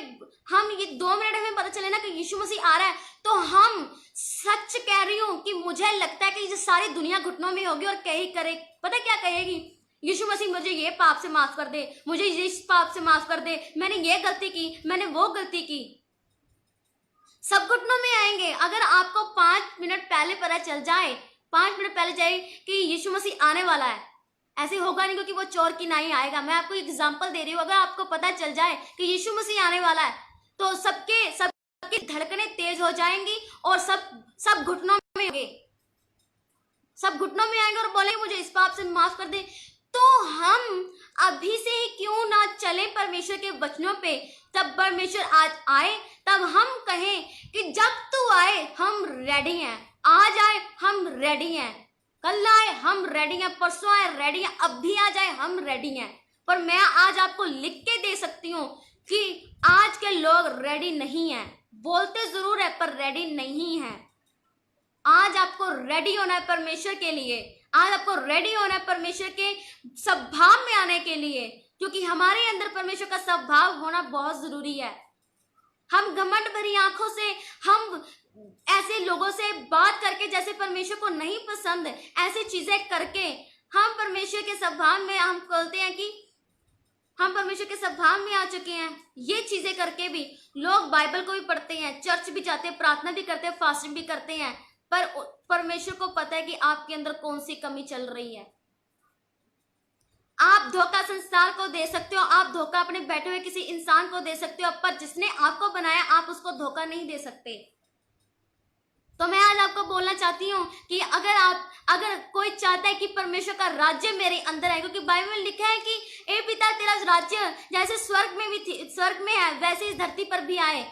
2 मिनट में पता चले ना कि यीशु मसीह आ रहा है, तो हम सच कह रही हूं कि मुझे लगता है कि ये सारी दुनिया घुटनों में होगी और पता क्या कहेगी? यीशु मसीह मुझे ये पाप से माफ कर दे, मुझे इस पाप से माफ कर दे, मैंने ये गलती की, मैंने वो गलती की। सब घुटनों में आएंगे। अगर आपको 5 मिनट पहले पता चल जाए, 5 मिनट पहले जाए कि यीशु मसीह आने वाला है, ऐसे होगा नहीं, क्योंकि वो चोर की नाई आएगा। मैं आपको एग्जांपल दे रही हूँ। अगर आपको पता चल जाए कि यीशु मसीह आने वाला है, तो सबकी धड़कनें तेज हो जाएंगी और सब घुटनों में होंगे, सब घुटनों में आएंगे और बोलेंगे मुझे इस पाप से माफ कर दे। तो हम अभी से ही क्यों ना चले परमेश्वर के वचनों पे? तब परमेश्वर आज आए, तब हम कहें कि जब तू आए हम रेडी हैं, आज आए हम रेडी हैं, कल आए हम रेडी हैं, परसों आए रेडी हैं, अब भी आ जाए हम रेडी हैं। पर मैं आज आपको लिख के दे सकती हूँ कि आज के लोग रेडी नहीं हैं। बोलते जरूर है पर रेडी नहीं हैं। आज आपको रेडी होना है परमेश्वर के लिए। आज आपको रेडी होना है परमेश्वर के स्वभाव में आने के लिए, क्योंकि हमारे अंदर परमेश्वर का स्वभाव होना बहुत जरूरी है। हम घमंड भरी आंखों से, हम ऐसे लोगों से बात करके जैसे परमेश्वर को नहीं पसंद, ऐसी चीजें करके हम परमेश्वर के स्वभाव में, हम बोलते हैं कि हम परमेश्वर के स्वभाव में आ चुके हैं। ये चीजें करके भी लोग बाइबल को भी पढ़ते हैं, चर्च भी जाते हैं, प्रार्थना भी करते हैं, फास्टिंग भी करते हैं, पर परमेश्वर को पता है कि आपके अंदर कौन सी कमी चल रही है। आप धोखा संसार को दे सकते हो, आप धोखा अपने बैठे हुए किसी इंसान को दे सकते हो, पर जिसने आपको बनाया आप उसको धोखा नहीं दे सकते। तो मैं आज आपको बोलना चाहती हूँ कि अगर कोई चाहता है कि परमेश्वर का राज्य मेरे अंदर आए, क्योंकि बाइबल में लिखा है कि ए पिता तेरा राज्य जैसे स्वर्ग में है वैसे इस धरती पर भी आए।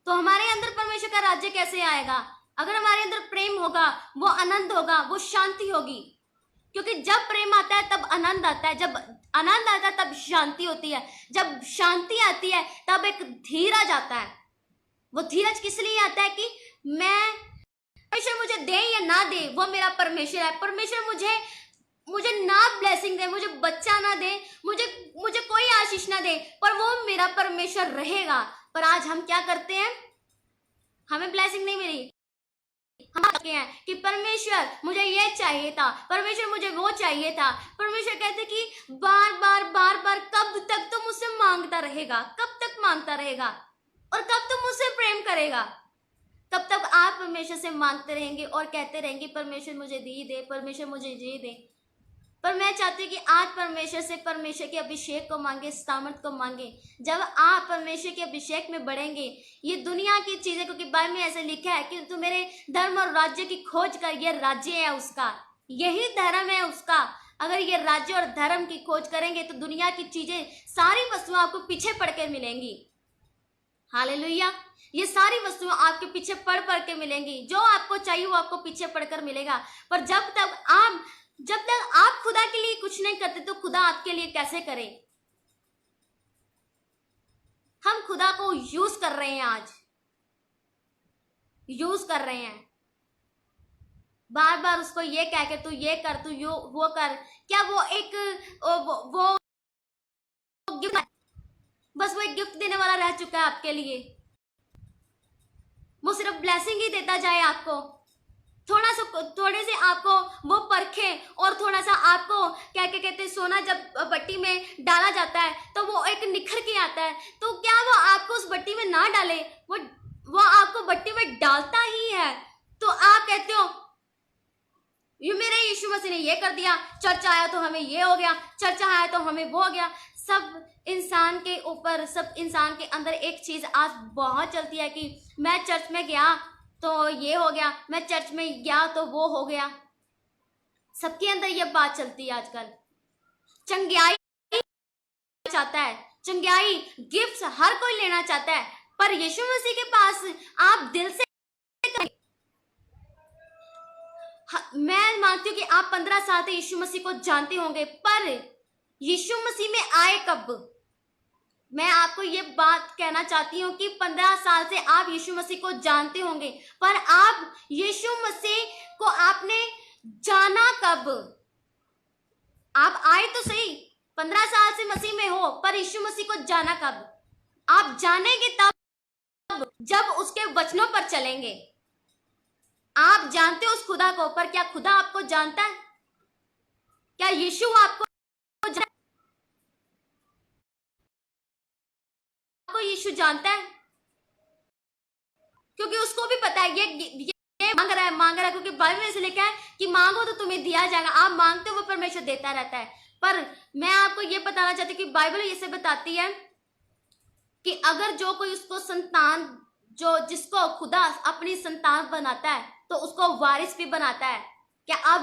तो हमारे अंदर परमेश्वर का राज्य कैसे आएगा? अगर हमारे अंदर प्रेम होगा, वो आनंद होगा, वो शांति होगी। क्योंकि जब प्रेम आता है तब आनंद आता है, जब आनंद आता है तब शांति होती है, जब शांति आती है तब एक धीरज आता है। वो धीरज किस लिए आता है? कि परमेश्वर मुझे दे या ना दे, वो मेरा परमेश्वर है। परमेश्वर मुझे ना ब्लेसिंग दे, मुझे बच्चा ना दे, मुझे कोई आशीष ना दे, पर वो मेरा परमेश्वर रहेगा। पर आज हम क्या करते हैं? हमें ब्लेसिंग नहीं मिली, हम कहते हैं कि परमेश्वर मुझे ये चाहिए था, परमेश्वर मुझे वो चाहिए था। परमेश्वर कहते कि बार बार कब तक तुम मुझसे मांगता रहेगा? कब तक मांगता रहेगा? और कब तुम मुझसे प्रेम करेगा? तब तक आप परमेश्वर से मांगते रहेंगे और कहते रहेंगे परमेश्वर मुझे ये दे, परमेश्वर मुझे ये दे। पर मैं चाहती हूँ कि आज परमेश्वर से परमेश्वर के अभिषेक को मांगे, सामर्थ को मांगे। जब आप परमेश्वर के अभिषेक में बढ़ेंगे, ये दुनिया की चीजें, क्योंकि बाइबल में ऐसे लिखा है कि तू मेरे धर्म और राज्य की खोज कर, ये राज्य है उसका, यही धर्म है उसका। अगर ये राज्य और धर्म की खोज करेंगे तो दुनिया की चीजें, सारी वस्तुएं आपको पीछे पड़ के मिलेंगी। हालेलुया। ये सारी वस्तुएं आपके पीछे पड़ के मिलेंगी। जो आपको चाहिए वो आपको पीछे पड़कर मिलेगा। पर जब तक आप खुदा के लिए कुछ नहीं करते तो खुदा आपके लिए कैसे करे? हम खुदा को यूज कर रहे हैं, आज यूज कर रहे हैं, बार बार उसको ये कह के तू ये कर, तू वो कर। क्या वो एक वो गिफ्ट, बस वो एक गिफ्ट देने वाला रह चुका है आपके लिए? वो सिर्फ ब्लेसिंग ही देता जाए आपको, थोड़े से आपको वो परखे, और थोड़ा सा आपको क्या कहते हैं, सोना जब भट्टी में डाला जाता है तो वो एक निखर के आता है। तो क्या वो आपको उस भट्टी में ना डाले? वो आपको भट्टी में डालता ही है। तो आप कहते हो मसीह ने ये कर दिया, चर्च आया तो हमें ये हो गया, चर्च आया तो हमें वो हो गया। सब इंसान के ऊपर, सब इंसान के अंदर एक चीज आज बहुत चलती है कि मैं चर्च में गया तो ये हो गया, मैं चर्च में गया तो वो हो गया। सबके अंदर ये बात चलती है आजकल। चंगाई चाहता है, चंगाई गिफ्ट्स हर कोई लेना चाहता है, पर यीशु मसीह के पास आप दिल से मैं मानती हूँ कि आप 15 साल से यीशु मसीह को जानते होंगे, पर यीशु मसीह में आए कब? मैं आपको ये बात कहना चाहती हूँ कि 15 साल से आप यीशु मसीह को जानते होंगे, पर आप यीशु मसीह को आपने जाना कब? आप आए तो सही, 15 साल से मसीह में हो, पर यीशु मसीह को जाना कब? आप जानेंगे तब जब उसके वचनों पर चलेंगे। आप जानते हो उस खुदा को, पर क्या खुदा आपको जानता है? क्या यीशु आपको यीशु जानता है? क्योंकि उसको भी पता है ये मांग रहा है, क्योंकि बाइबल में से लिखा है कि मांगो तो तुम्हें दिया जाएगा, आप मांगते हो वो परमेश्वर देता रहता है। पर मैं आपको ये बताना चाहती हूँ कि बाइबल ये बताती है कि अगर जो कोई उसको संतान, जो जिसको खुदा अपनी संतान बनाता है तो उसको वारिस भी बनाता है। क्या आप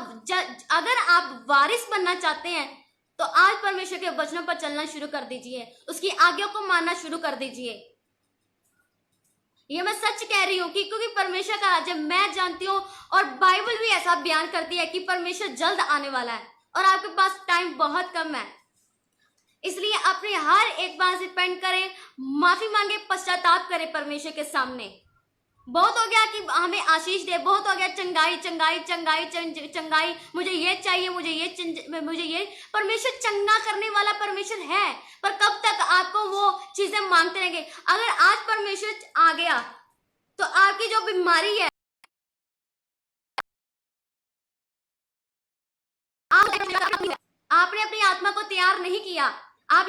अगर आप वारिस बनना चाहते हैं तो आज परमेश्वर के वचनों पर चलना शुरू कर दीजिए, उसकी आज्ञा को मानना शुरू कर दीजिए। ये मैं सच कह रही हूँ कि क्योंकि परमेश्वर का राज्य मैं जानती हूँ, और बाइबल भी ऐसा बयान करती है कि परमेश्वर जल्द आने वाला है और आपके पास टाइम बहुत कम है। इसलिए अपने हर एक बात से रिपेंट करें, माफी मांगे, पश्चाताप करें परमेश्वर के सामने। बहुत हो गया कि हमें आशीष दे, बहुत हो गया चंगाई चंगाई चंगाई चंगाई, मुझे ये चाहिए, मुझे ये। परमेश्वर चंगा करने वाला परमेश्वर है, पर कब तक आपको वो चीजें मांगते रहेंगे? अगर आज परमेश्वर आ गया तो आपकी जो बीमारी है, आपने अपनी आत्मा को तैयार नहीं किया, आप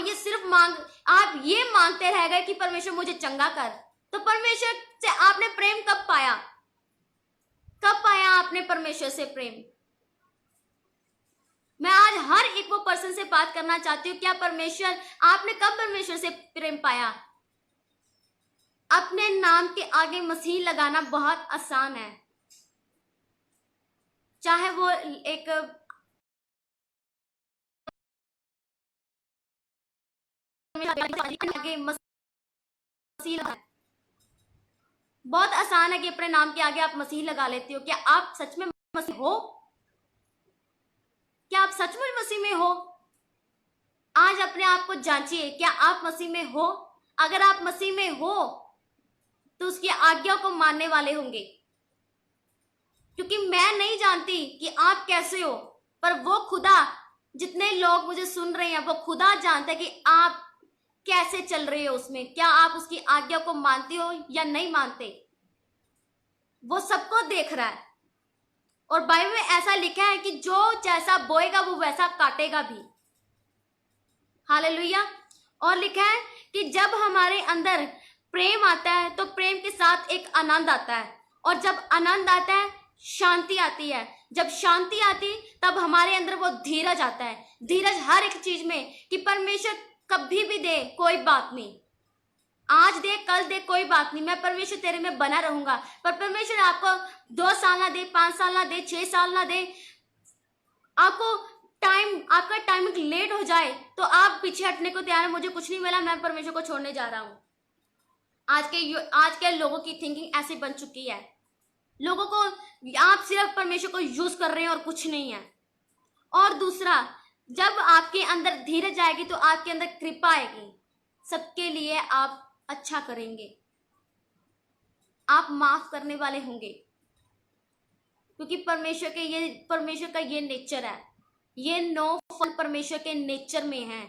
ये मांगते रह गए कि परमेश्वर मुझे चंगा कर, तो परमेश्वर से आपने प्रेम कब पाया? कब पाया आपने परमेश्वर से प्रेम? मैं आज हर एक वो पर्सन से बात करना चाहती हूँ, क्या आपने कब परमेश्वर से प्रेम पाया? अपने नाम के आगे मसीह लगाना बहुत आसान है, चाहे वो एक आगे मसीह लगा, बहुत आसान है कि अपने नाम के आगे आप मसीह लगा लेते हो। क्या आप सच में मसीह हो? क्या आप सचमुच मसीह में हो? आज अपने आप को जांचिए, क्या आप मसीह में हो? अगर आप मसीह में हो तो उसकी आज्ञा को मानने वाले होंगे, क्योंकि मैं नहीं जानती कि आप कैसे हो, पर वो खुदा, जितने लोग मुझे सुन रहे हैं, वो खुदा जानता है कि आप कैसे चल रहे हो उसमें, क्या आप उसकी आज्ञा को मानते हो या नहीं मानते। वो सबको देख रहा है, और बाइबल में ऐसा लिखा है कि जो जैसा बोएगा वो वैसा काटेगा भी। हालेलुया। और लिखा है कि जब हमारे अंदर प्रेम आता है तो प्रेम के साथ एक आनंद आता है, और जब आनंद आता है शांति आती है, जब शांति आती तब हमारे अंदर वो धीरज आता है। धीरज हर एक चीज में, कि परमेश्वर कभी भी दे कोई बात नहीं, आज दे कल दे कोई बात नहीं, मैं परमेश्वर तेरे में बना रहूंगा। पर परमेश्वर आपको 2 साल ना दे, 5 साल ना दे, 6 साल ना दे, आपका टाइम लेट हो जाए तो आप पीछे हटने को तैयार है, मुझे कुछ नहीं मिला, मैं परमेश्वर को छोड़ने जा रहा हूं। आज के लोगों की थिंकिंग ऐसी बन चुकी है, लोगों को आप सिर्फ परमेश्वर को यूज कर रहे हैं और कुछ नहीं है। और दूसरा, जब आपके अंदर धीरज आएगी तो आपके अंदर कृपा आएगी, सबके लिए आप अच्छा करेंगे, आप माफ करने वाले होंगे, क्योंकि परमेश्वर का ये नेचर है, ये 9 फल परमेश्वर के नेचर में है।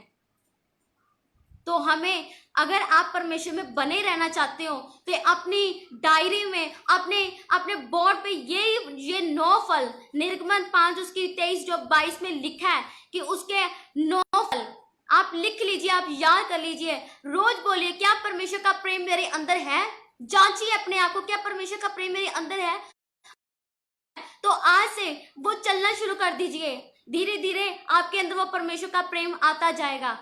तो हमें, अगर आप परमेश्वर में बने रहना चाहते हो तो अपनी डायरी में, अपने बोर्ड पे ये 9 फल, निर्गमन 5 उसकी 23 जो 22 में लिखा है कि उसके 9 फल आप लिख लीजिए, आप याद कर लीजिए, रोज बोलिए, क्या परमेश्वर का प्रेम मेरे अंदर है? जांचिए अपने आप को, क्या परमेश्वर का प्रेम मेरे अंदर है? तो आज से वो चलना शुरू कर दीजिए। धीरे धीरे आपके अंदर वो परमेश्वर का प्रेम आता जाएगा।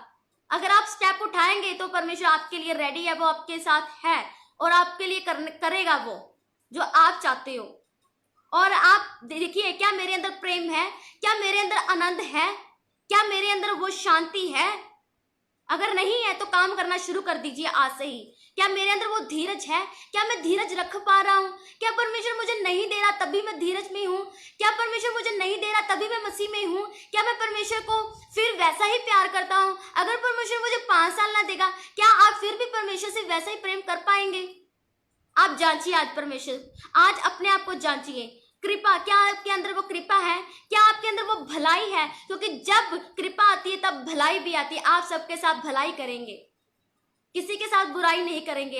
अगर आप स्टेप उठाएंगे तो परमेश्वर आपके लिए रेडी है, वो आपके साथ है और आपके लिए करेगा वो जो आप चाहते हो। और आप देखिए, क्या मेरे अंदर प्रेम है, क्या मेरे अंदर आनंद है, क्या मेरे अंदर वो शांति है? अगर नहीं है तो काम करना शुरू कर दीजिए आज से ही। क्या मेरे अंदर वो धीरज है? क्या मैं धीरज रख पा रहा हूँ? क्या परमेश्वर मुझे नहीं दे रहा तभी मैं धीरज में हूँ? क्या परमेश्वर मुझे नहीं दे रहा तभी मैं मसीह में हूँ? क्या मैं परमेश्वर को फिर वैसा ही प्यार करता हूँ? अगर परमेश्वर मुझे 5 साल ना देगा, क्या आप फिर भी परमेश्वर से वैसा ही प्रेम कर पाएंगे? आप जांचिए आज परमेश्वर, आज अपने आप को जांचिए। कृपा, क्या आपके अंदर वो कृपा है? क्या आपके अंदर वो भलाई है? क्योंकि जब कृपा आती है तब भलाई भी आती है। आप सबके साथ भलाई करेंगे, किसी के साथ बुराई नहीं करेंगे।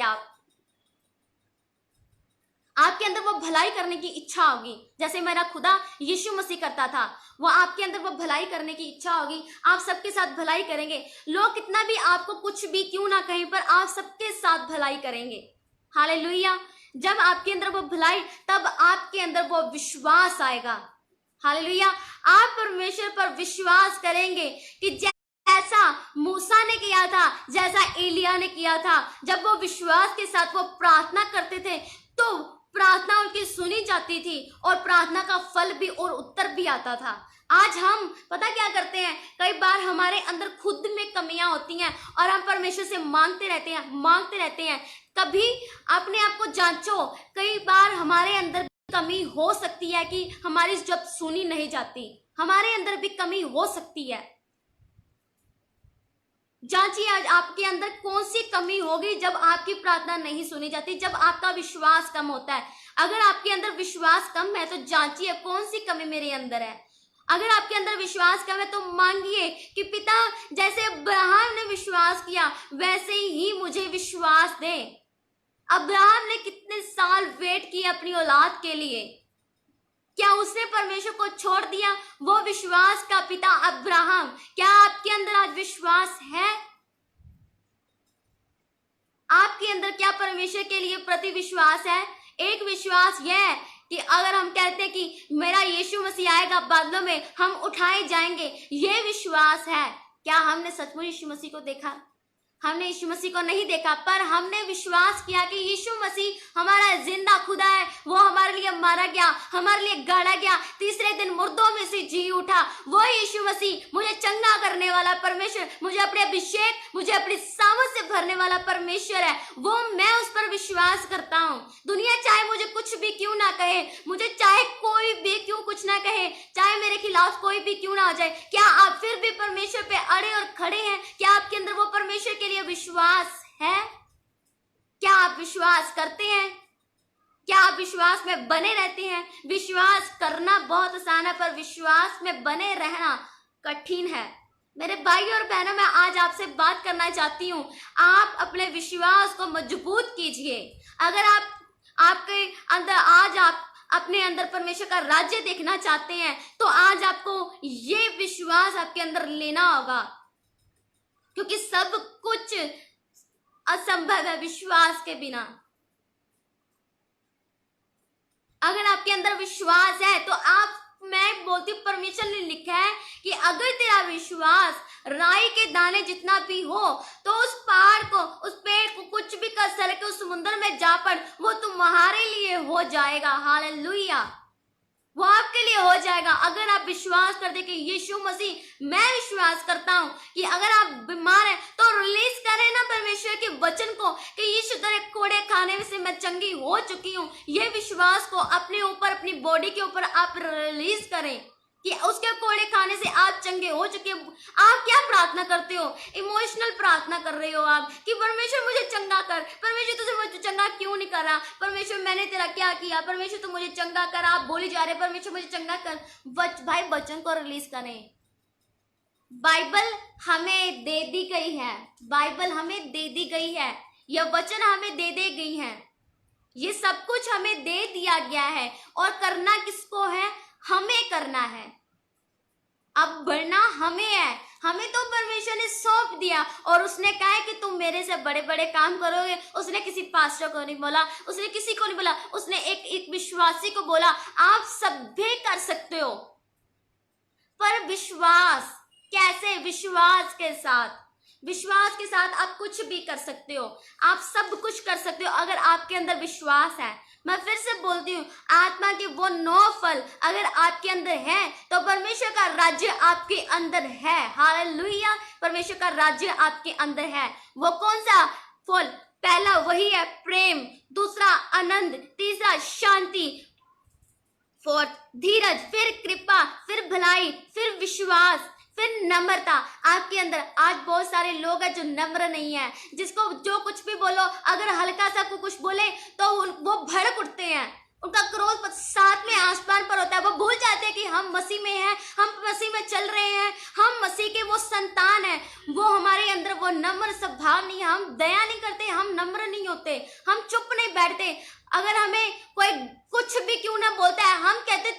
आपके अंदर वो भलाई करने की इच्छा होगी, जैसे मेरा खुदा यीशु मसीह करता था। वो आपके अंदर वो भलाई करने की इच्छा होगी, आप सबके साथ भलाई करेंगे। लोग कितना भी आपको कुछ भी क्यों ना कहें, पर आप सबके साथ भलाई करेंगे। हालेलुया। जब आपके अंदर वो भलाई, तब आपके अंदर वो विश्वास आएगा। हालेलुया। आप परमेश्वर पर विश्वास करेंगे कि जैसा मूसा ने किया था, जैसा एलिया ने किया था, जब वो विश्वास के साथ वो प्रार्थना करते थे तो प्रार्थना उनकी सुनी जाती थी और प्रार्थना का फल भी और उत्तर भी आता था। आज हम पता क्या करते हैं, कई बार हमारे अंदर खुद में कमियां होती हैं और हम परमेश्वर से मांगते रहते हैं। कभी अपने आप को जांचो, कई बार हमारे अंदर कमी हो सकती है कि हमारी जब सुनी नहीं जाती, हमारे अंदर भी कमी हो सकती है। जांचिए आज आपके अंदर कौन सी कमी होगी जब आपकी प्रार्थना नहीं सुनी जाती, जब आपका विश्वास कम होता है। अगर आपके अंदर विश्वास कम है तो जांचिए कौन सी कमी मेरे अंदर है। अगर आपके अंदर विश्वास कम है तो मांगिए कि पिता, जैसे अब्राहम ने विश्वास किया वैसे ही मुझे विश्वास दे। अब्राहम ने कितने साल वेट किए अपनी औलाद के लिए, क्या उसने परमेश्वर को छोड़ दिया? वो विश्वास का पिता अब्राहम। क्या आपके अंदर आज विश्वास है? आपके अंदर क्या परमेश्वर के लिए प्रति विश्वास है? एक विश्वास यह है कि अगर हम कहते हैं कि मेरा यीशु मसीह आएगा बादलों में, हम उठाए जाएंगे, ये विश्वास है। क्या हमने सचमुच यीशु मसीह को देखा? हमने यीशु मसीह को नहीं देखा, पर हमने विश्वास किया कि यीशु मसीह हमारा जिंदा खुदा है। वो हमारे लिए मारा गया, हमारे लिए गाड़ा गया, तीसरे दिन मुर्दों में से जी उठा। वो यीशु मसीह मुझे चंगा करने वाला परमेश्वर, मुझे अपने अभिषेक, मुझे अपनी सामर्थ से भरने वाला परमेश्वर है। वो मैं उस पर विश्वास करता हूँ। दुनिया चाहे मुझे कुछ भी क्यों ना कहे, मुझे चाहे कोई भी क्यों कुछ ना कहे, चाहे मेरे खिलाफ कोई भी क्यों ना हो जाए, क्या आप फिर भी परमेश्वर पे अड़े और खड़े हैं? क्या आपके अंदर वो परमेश्वर के लिए विश्वास है? क्या आप विश्वास करते हैं? क्या आप विश्वास में बने रहते हैं? विश्वास करना बहुत आसान है, पर विश्वास में बने रहना कठिन है। मेरे भाई और बहनों, मैं आज आपसे बात करना चाहती हूँ, आप अपने विश्वास को मजबूत कीजिए। अगर आपके अंदर आज आप अपने अंदर परमेश्वर का राज्य देखना चाहते हैं तो आज आपको ये विश्वास आपके अंदर लेना होगा, क्योंकि सब कुछ असंभव है विश्वास के बिना। अगर आपके अंदर विश्वास है तो मैं बोलती हूँ, परमेश्वर ने लिखा है कि अगर तेरा विश्वास राई के दाने जितना भी हो तो उस पहाड़ को, उस पेड़ को कुछ भी कर सके, उस समुद्र में जा पड़, वो तुम्हारे लिए हो जाएगा। हालेलुया, वो आपके लिए हो जाएगा। अगर आप विश्वास कर दे कि यीशु मसीह, मैं विश्वास करता हूं कि अगर आप बीमार हैं तो रिलीज करें ना परमेश्वर के वचन को कि यीशु तेरे कोड़े खाने से मैं चंगी हो चुकी हूं। ये विश्वास को अपने ऊपर, अपनी बॉडी के ऊपर आप रिलीज करें कि उसके कोड़े खाने से आप चंगे हो चुके। आप क्या प्रार्थना करते हो? इमोशनल प्रार्थना कर रहे हो आप कि परमेश्वर मुझे चंगा कर। परमेश्वर तुझे मुझे चंगा क्यों नहीं कर रहा? परमेश्वर मैंने तेरा क्या किया? परमेश्वर तू मुझे चंगा कर। आप बोली जा रहे परमेश्वर मुझे चंगा कर। भाई वचन को रिलीज करें। बाइबल हमें दे दी गई है, बाइबल हमें दे दी गई है, यह वचन हमें दे दी गई है, ये सब कुछ हमें दे दिया गया है। और करना किसको है? हमें करना है। अब बढ़ना हमें है, हमें तो परमेश्वर ने सौंप दिया और उसने कहा है कि तुम मेरे से बड़े बड़े काम करोगे। उसने किसी पास्टर को नहीं बोला, उसने किसी को नहीं बोला, उसने एक विश्वासी को बोला आप सब भी कर सकते हो। पर विश्वास कैसे? विश्वास के साथ आप कुछ भी कर सकते हो, आप सब कुछ कर सकते हो अगर आपके अंदर विश्वास है। मैं फिर से बोलती हूँ, आत्मा के वो 9 फल अगर आपके अंदर है तो परमेश्वर का राज्य आपके अंदर है। हालेलुया, परमेश्वर का राज्य आपके अंदर है। वो कौन सा फल? पहला वही है प्रेम, दूसरा आनंद, तीसरा शांति, फोर्थ धीरज, फिर कृपा, फिर भलाई, फिर विश्वास, फिर नम्रता। आपके अंदर आज बहुत सारे लोग हैं जो नम्र नहीं है, जिसको जो कुछ भी बोलो, अगर हल्का सा कुछ बोले तो वो भड़क उठते हैं, उनका क्रोध साथ में आसमान पर होता है। वो भूल जाते हैं कि हम मसीह में हैं, हम मसीह में चल रहे हैं, हम मसीह के वो संतान हैं। वो हमारे अंदर वो नम्र स्वभाव नहीं है, हम दया नहीं करते, हम नम्र नहीं होते, हम चुप नहीं बैठते। अगर हमें कोई कुछ भी क्यों ना बोलता है, हम कहते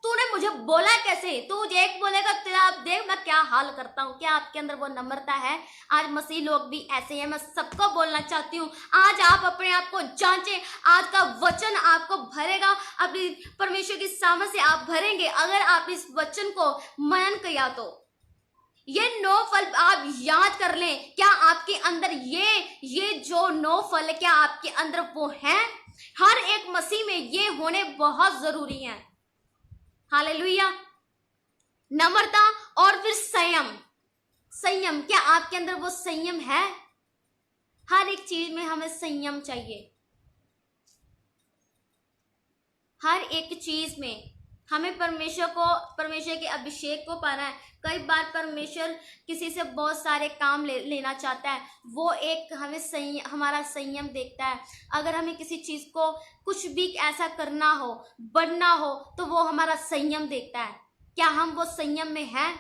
तूने मुझे बोला कैसे? तू एक बोलेगा तेरा आप देख मैं क्या हाल करता हूँ। क्या आपके अंदर वो नम्रता है? आज मसीह लोग भी ऐसे हैं। मैं सबको बोलना चाहती हूँ, आज आप अपने आप को जांचें। आज का वचन आपको भरेगा, अपनी परमेश्वर की सामर्थ से आप भरेंगे अगर आप इस वचन को मनन किया तो। ये 9 फल आप याद कर लें। क्या आपके अंदर ये जो 9 फल है, क्या आपके अंदर वो है? हर एक मसीह में ये होने बहुत जरूरी है। हालेलुया। नम्रता और फिर संयम, क्या आपके अंदर वो संयम है? हर एक चीज में हमें संयम चाहिए। हर एक चीज में हमें परमेश्वर के अभिषेक को पाना है। कई बार परमेश्वर किसी से बहुत सारे काम लेना चाहता है, वो एक हमें हमारा संयम देखता है। अगर हमें किसी चीज को कुछ भी ऐसा करना हो, बढ़ना हो, तो वो हमारा संयम देखता है। क्या हम वो संयम में हैं?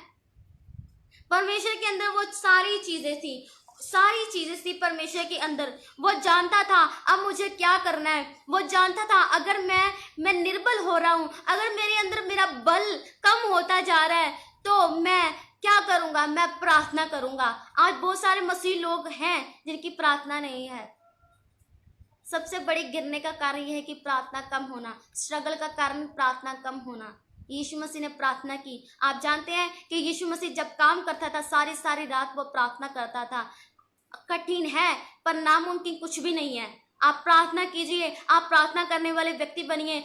परमेश्वर के अंदर वो सारी चीजें थी परमेश्वर के अंदर। वो जानता था अब मुझे क्या करना है। वो जानता था अगर मैं निर्बल हो रहा हूं, अगर मेरे अंदर मेरा बल कम होता जा रहा है, तो मैं क्या करूंगा? मैं प्रार्थना करूंगा। आज बहुत सारे मसीह लोग हैं जिनकी प्रार्थना नहीं है। सबसे बड़े गिरने का कारण यह है कि प्रार्थना कम होना, स्ट्रगल का कारण प्रार्थना कम होना। यीशु मसीह ने प्रार्थना की। आप जानते हैं कि यीशु मसीह जब काम करता था सारी रात वो प्रार्थना करता था। कठिन है पर नामुमकिन कुछ भी नहीं है। आप प्रार्थना कीजिए, आप प्रार्थना करने वाले व्यक्ति बनिए।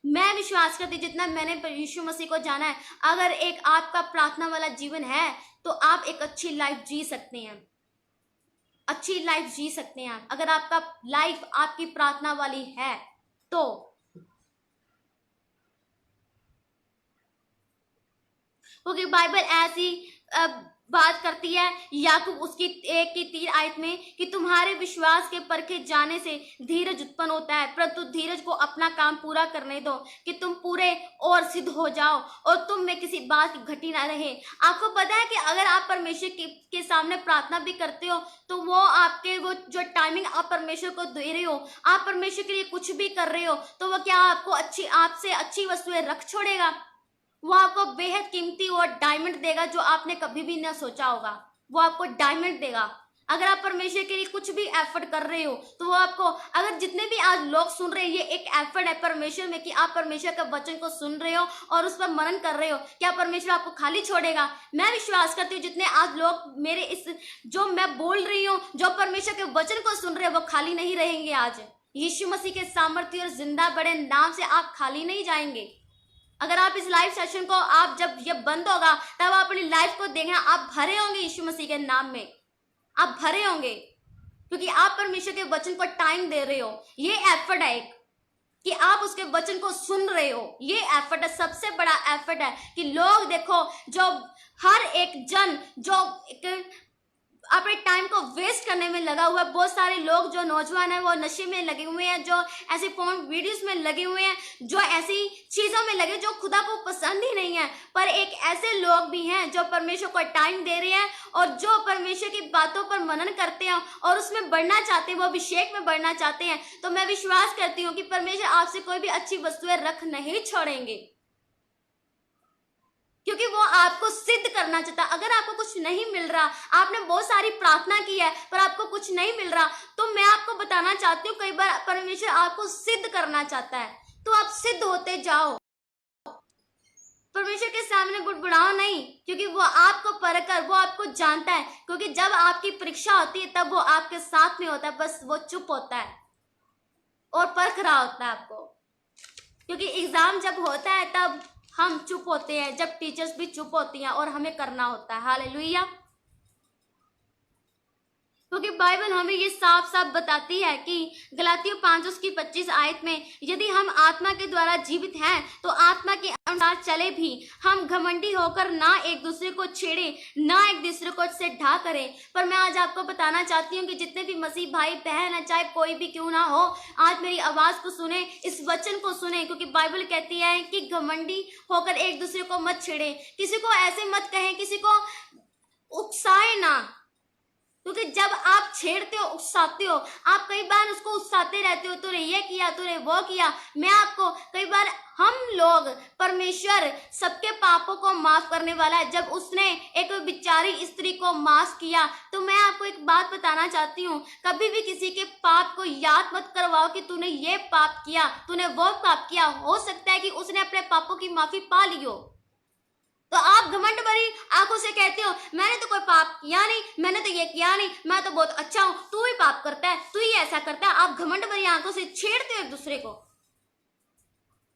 मैं विश्वास करती, जितना मैंने यीशु मसीह को जाना है, अगर एक आपका प्रार्थना वाला जीवन है तो आप एक अच्छी लाइफ जी सकते हैं। अच्छी लाइफ जी सकते हैं आप, अगर आपका लाइफ आपकी प्रार्थना वाली है तो। क्योंकि बाइबल ऐसी बात करती है याकूब उसकी 1 की 3 आयत में कि तुम्हारे विश्वास के परखे जाने से धीरज उत्पन्न होता है, परंतु धीरज को अपना काम पूरा करने दो कि तुम पूरे और सिद्ध हो जाओ और तुम में किसी बात की घटी ना रहे। आपको पता है कि अगर आप परमेश्वर के सामने प्रार्थना भी करते हो तो वो आपके वो जो टाइमिंग आप परमेश्वर को दे रहे हो, आप परमेश्वर के लिए कुछ भी कर रहे हो, तो वो क्या आपको आपसे अच्छी वस्तुएं रख छोड़ेगा? वो आपको बेहद कीमती और डायमंड देगा जो आपने कभी भी ना सोचा होगा। वो आपको डायमंड देगा। अगर आप परमेश्वर के लिए कुछ भी एफर्ट कर रहे हो तो वो आपको, अगर जितने भी आज लोग सुन रहे हैं, ये एक एफर्ट है परमेश्वर में कि आप परमेश्वर के वचन को सुन रहे हो और उस पर मनन कर रहे हो। क्या परमेश्वर आपको खाली छोड़ेगा? मैं विश्वास करती हूँ जितने आज लोग मेरे इस जो मैं बोल रही हूँ, जो परमेश्वर के वचन को सुन रहे हैं, वो खाली नहीं रहेंगे। आज यीशु मसीह के सामर्थ्य और जिंदा बड़े नाम से आप खाली नहीं जाएंगे। अगर आप इस लाइव सेशन को, आप जब ये बंद होगा तब आप अपनी लाइफ को देखना, आप भरे होंगे यीशु मसीह के नाम में, आप भरे होंगे, क्योंकि आप परमेश्वर के वचन को टाइम दे रहे हो। ये एफर्ट है एक कि आप उसके वचन को सुन रहे हो। ये एफर्ट है, सबसे बड़ा एफर्ट है कि लोग देखो, जो हर एक जन जो अपने टाइम को वेस्ट करने में लगा हुआ है। बहुत सारे लोग जो नौजवान हैं वो नशे में लगे हुए हैं, जो ऐसे फोन वीडियोस में लगे हुए हैं, जो ऐसी चीजों में लगे जो खुदा को पसंद ही नहीं है। पर एक ऐसे लोग भी हैं जो परमेश्वर को टाइम दे रहे हैं और जो परमेश्वर की बातों पर मनन करते हैं और उसमें बढ़ना चाहते हैं, वो अभिषेक में बढ़ना चाहते हैं। तो मैं विश्वास करती हूँ कि परमेश्वर आपसे कोई भी अच्छी वस्तुएं रख नहीं छोड़ेंगे, क्योंकि वो आपको सिद्ध करना चाहता है। अगर आपको कुछ नहीं मिल रहा, आपने बहुत सारी प्रार्थना की है पर आपको कुछ नहीं मिल रहा, तो मैं आपको बताना चाहती हूँ कई बार परमेश्वर आपको सिद्ध करना चाहता है, तो आप सिद्ध होते जाओ। परमेश्वर के सामने बुड़बुड़ाओ नहीं, क्योंकि वो आपको परखकर, वो आपको जानता है। क्योंकि जब आपकी परीक्षा होती है तब वो आपके साथ में होता है, बस वो चुप होता है और परख रहा होता है आपको। क्योंकि एग्जाम जब होता है तब हम चुप होते हैं, जब टीचर्स भी चुप होती हैं और हमें करना होता है। हालेलुया। क्योंकि बाइबल हमें ये साफ साफ बताती है कि गलातियों 5:25 आयत में, यदि हम आत्मा के द्वारा जीवित हैं तो आत्मा के अनुसार चले भी। हम घमंडी होकर ना एक दूसरे को छेड़े, ना एक दूसरे को से ढा करें। पर मैं आज आपको बताना चाहती हूँ कि जितने भी मसीह भाई बहन है, चाहे कोई भी क्यों ना हो, आज मेरी आवाज को सुने, इस वचन को सुने। क्योंकि बाइबल कहती है कि घमंडी होकर एक दूसरे को मत छेड़े, किसी को ऐसे मत कहें, किसी को उकसाए ना। क्योंकि जब आप छेड़ते हो, उकसाते हो, आप कई बार उसको उकसाते रहते हो, तूने ये किया, तूने वो किया। मैं आपको कई बार, हम लोग, परमेश्वर सबके पापों को माफ करने वाला है। जब उसने एक बिचारी स्त्री को माफ किया, तो मैं आपको एक बात बताना चाहती हूँ, कभी भी किसी के पाप को याद मत करवाओ कि तूने ये पाप किया, तूने वो पाप किया। हो सकता है कि उसने अपने पापों की माफी पा ली हो, तो आप घमंड भरी आंखों से कहते हो मैंने तो कोई पाप किया नहीं, मैंने तो ये किया नहीं, मैं तो बहुत अच्छा हूं, तू ही पाप करता है, तू ही ऐसा करता है। आप घमंड भरी आंखों से छेड़ते हो एक दूसरे को,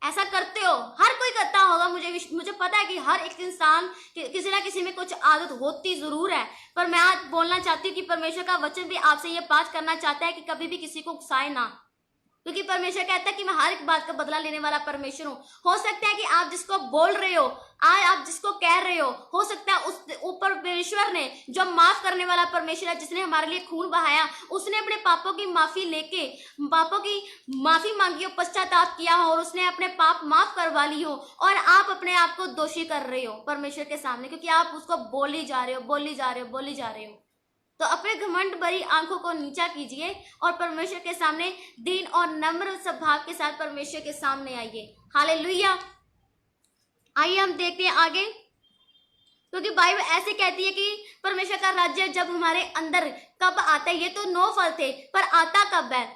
ऐसा करते हो। हर कोई करता होगा, मुझे पता है कि हर एक इंसान किसी ना किसी में कुछ आदत होती जरूर है। पर मैं आज बोलना चाहती हूँ कि परमेश्वर का वचन भी आपसे ये बात करना चाहता है कि कभी भी किसी को उकसाए ना। क्योंकि परमेश्वर कहता है कि मैं हर एक बात का बदला लेने वाला परमेश्वर हूँ। हो सकता है कि आप जिसको बोल रहे हो, आज आप जिसको कह रहे हो सकता है उस ऊपर परमेश्वर ने, जो माफ करने वाला परमेश्वर है, जिसने हमारे लिए खून बहाया, उसने अपने पापों की माफी लेके, पापों की माफी मांगी हो, पश्चाताप किया हो और उसने अपने पाप माफ करवा ली हो, और आप अपने आप को दोषी कर रहे हो परमेश्वर के सामने, क्योंकि आप उसको बोली जा रहे हो। तो अपने घमंड भरी आंखों को नीचा कीजिए और परमेश्वर के सामने दीन और नम्र स्वभाव के साथ परमेश्वर के सामने आइए। हालेलुया। आइए हम देखते हैं आगे, क्योंकि बाइबल ऐसे कहती है कि परमेश्वर का राज्य जब हमारे अंदर कब आता है। ये तो 9 फल थे, पर आता कब है?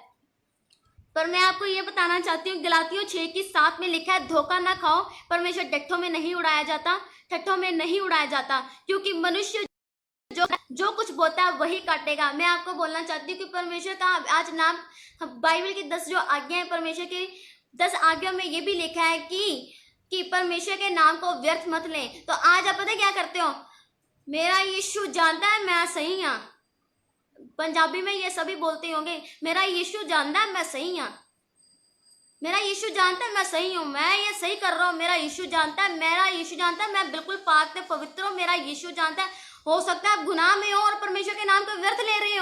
पर मैं आपको ये बताना चाहती हूँ, गलातियों 6:7 में लिखा है, धोखा ना खाओ, परमेश्वर डट्ठों में नहीं उड़ाया जाता, ठट्ठों में नहीं उड़ाया जाता, क्योंकि मनुष्य जो कुछ बोता है वही काटेगा। मैं आपको बोलना चाहती हूँ कि परमेश्वर का आज नाम, बाइबल की 10 जो आज्ञा है, परमेश्वर की 10 आज्ञा में ये भी लिखा है कि परमेश्वर के नाम को व्यर्थ मत लें। तो आज आप पता क्या करते हो, मेरा यीशु जानता है मैं सही हूँ। पंजाबी में ये सभी बोलते होंगे, मेरा यीशु जानता है मैं सही हूँ, मेरा यीशु जानता है मैं सही हूँ, मैं ये सही कर रहा हूँ, मेरा यीशु जानता है मैं बिल्कुल पाक से पवित्र हूँ, मेरा यीशु जानता है। हो सकता है आप गुनाह में हो और परमेश्वर के नाम को व्यर्थ ले रहे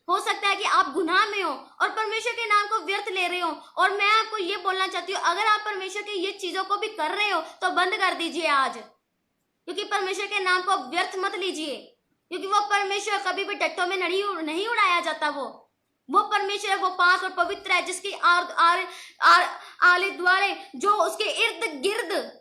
हो सकता है कि आप गुनाह में हो और परमेश्वर के नाम को व्यर्थ ले रहे हो। और मैं आपको ये बोलना चाहती हूँ, अगर आप परमेश्वर की ये चीजों को भी कर रहे हो तो बंद कर दीजिए आज, क्योंकि परमेश्वर के नाम को व्यर्थ मत लीजिए, क्योंकि वो परमेश्वर कभी भी डट्टों में नहीं उड़ाया जाता। वो परमेश्वर है, वो पाक और पवित्र है, जिसकी आले द्वारे जो उसके इर्द गिर्द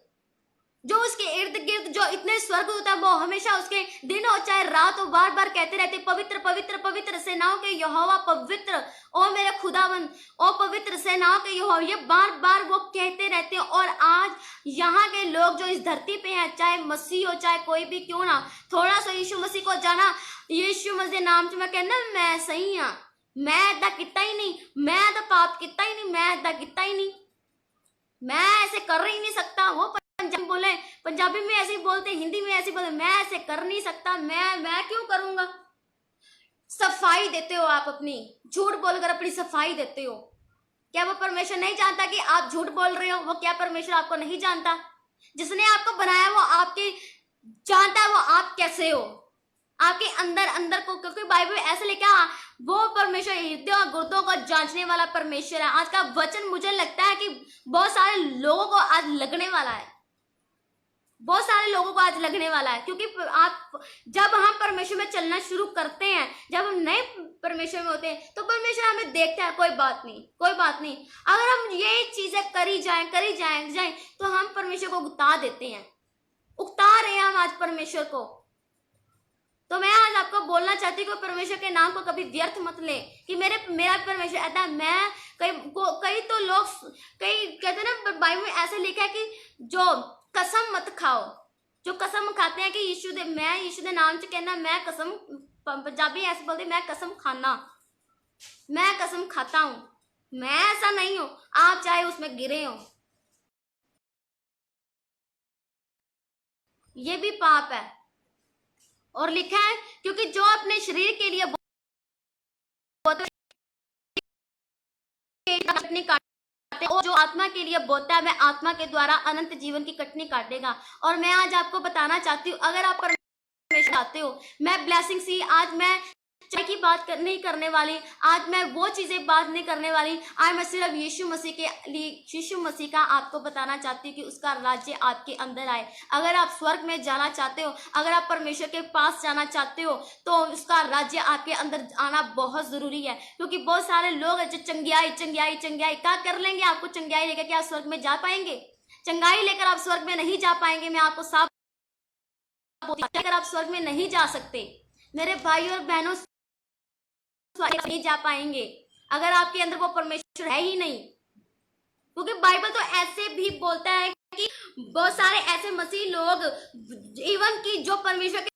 जो इतने स्वर्ग होता है, वो हमेशा उसके दिन हो चाहे रात हो बार बार कहते रहते पवित्र पवित्र पवित्र सेनाओं के यहोवा पवित्र, ओ मेरे खुदावन, ओ पवित्र सेनाओं के यहोवा, ये बार बार वो कहते रहते हैं। और आज यहाँ के लोग जो इस धरती पे हैं, चाहे मसीह हो चाहे कोई भी क्यों ना, थोड़ा सा यीशु मसीह को जाना, यीशु मसीह नाम से मैं कहना मैं सही हाँ, मैं ऐसा किता ही नहीं, मैं तो पाप किता ही नहीं, मैं ऐसा किता ही नहीं, मैं ऐसे कर ही नहीं सकता। वो पंजाबी में ऐसे बोलते, हिंदी में ऐसे बोलते, मैं ऐसे कर नहीं सकता, मैं क्यों करूंगा। सफाई देते हो आप, अपनी झूठ बोलकर अपनी सफाई देते हो। क्या वो परमेश्वर नहीं जानता कि आप झूठ बोल रहे हो? वो क्या परमेश्वर आपको नहीं जानता? जिसने आपको बनाया वो आपके जानता है वो आप कैसे हो, आपके अंदर को, क्योंकि बाइबल ऐसे लिखा, वो परमेश्वर हृदय और गुर्दों को जांचने वाला परमेश्वर है। आज का वचन मुझे लगता है कि बहुत सारे लोगों को आज लगने वाला है, बहुत सारे लोगों को आज लगने वाला है, क्योंकि आप जब हम परमेश्वर में चलना शुरू करते हैं, जब हम नए परमेश्वर में होते हैं, तो परमेश्वर हमें देखता है, कोई बात नहीं, अगर हम ये चीजें करी जाएं तो हम परमेश्वर को गुता देते हैं। उकता रहे हैं हम आज परमेश्वर को। तो मैं आज आपको बोलना चाहती हूँ कि परमेश्वर के नाम को कभी व्यर्थ मत ले कि मेरा परमेश्वर ऐसा। मैं कई तो लोग कई कहते हैं ना, बाइबल में ऐसा लिखा है कि जो कसम मत खाओ, जो कसम खाते हैं कि यीशु दे नाम से कहना मैं कसम, पंजाबी ऐसे बोलते मैं कसम खाना, मैं कसम खाता हूं। मैं ऐसा नहीं हूं, आप चाहे उसमें गिरे हो, ये भी पाप है। और लिखा है क्योंकि जो अपने शरीर के लिए कटनी काटते और जो आत्मा के लिए बोता है, वह आत्मा के द्वारा अनंत जीवन की कटनी काटेगा। और मैं आज आपको बताना चाहती हूँ, अगर आप परमेश्वर चाहते हो, मैं ब्लेसिंग सी, आज मैं चाय की बात नहीं करने वाली, आज मैं वो चीजें बात नहीं करने वाली। आज मैं सिर्फ यीशु मसीह के लिए, यीशु मसीह का आपको बताना चाहती हूँ कि उसका राज्य आपके अंदर आए। अगर आप स्वर्ग में जाना चाहते हो, अगर आप परमेश्वर के पास जाना चाहते हो, तो उसका राज्य आपके अंदर आना बहुत जरूरी है। क्योंकि बहुत सारे लोग हैं जो चंगियाई चंगियाई चंगियाई क्या कर लेंगे, आपको चंगियाई लेकर क्या आप स्वर्ग में जा पाएंगे? चंगाई लेकर आप स्वर्ग में नहीं जा पाएंगे। मैं आपको साफ लेकर आप स्वर्ग में नहीं जा सकते मेरे भाई और बहनों, नहीं जा पाएंगे अगर आपके अंदर वो परमेश्वर है ही नहीं। क्योंकि बाइबल तो ऐसे भी बोलता है कि बहुत सारे ऐसे मसीह लोग, इवन कि जो परमेश्वर के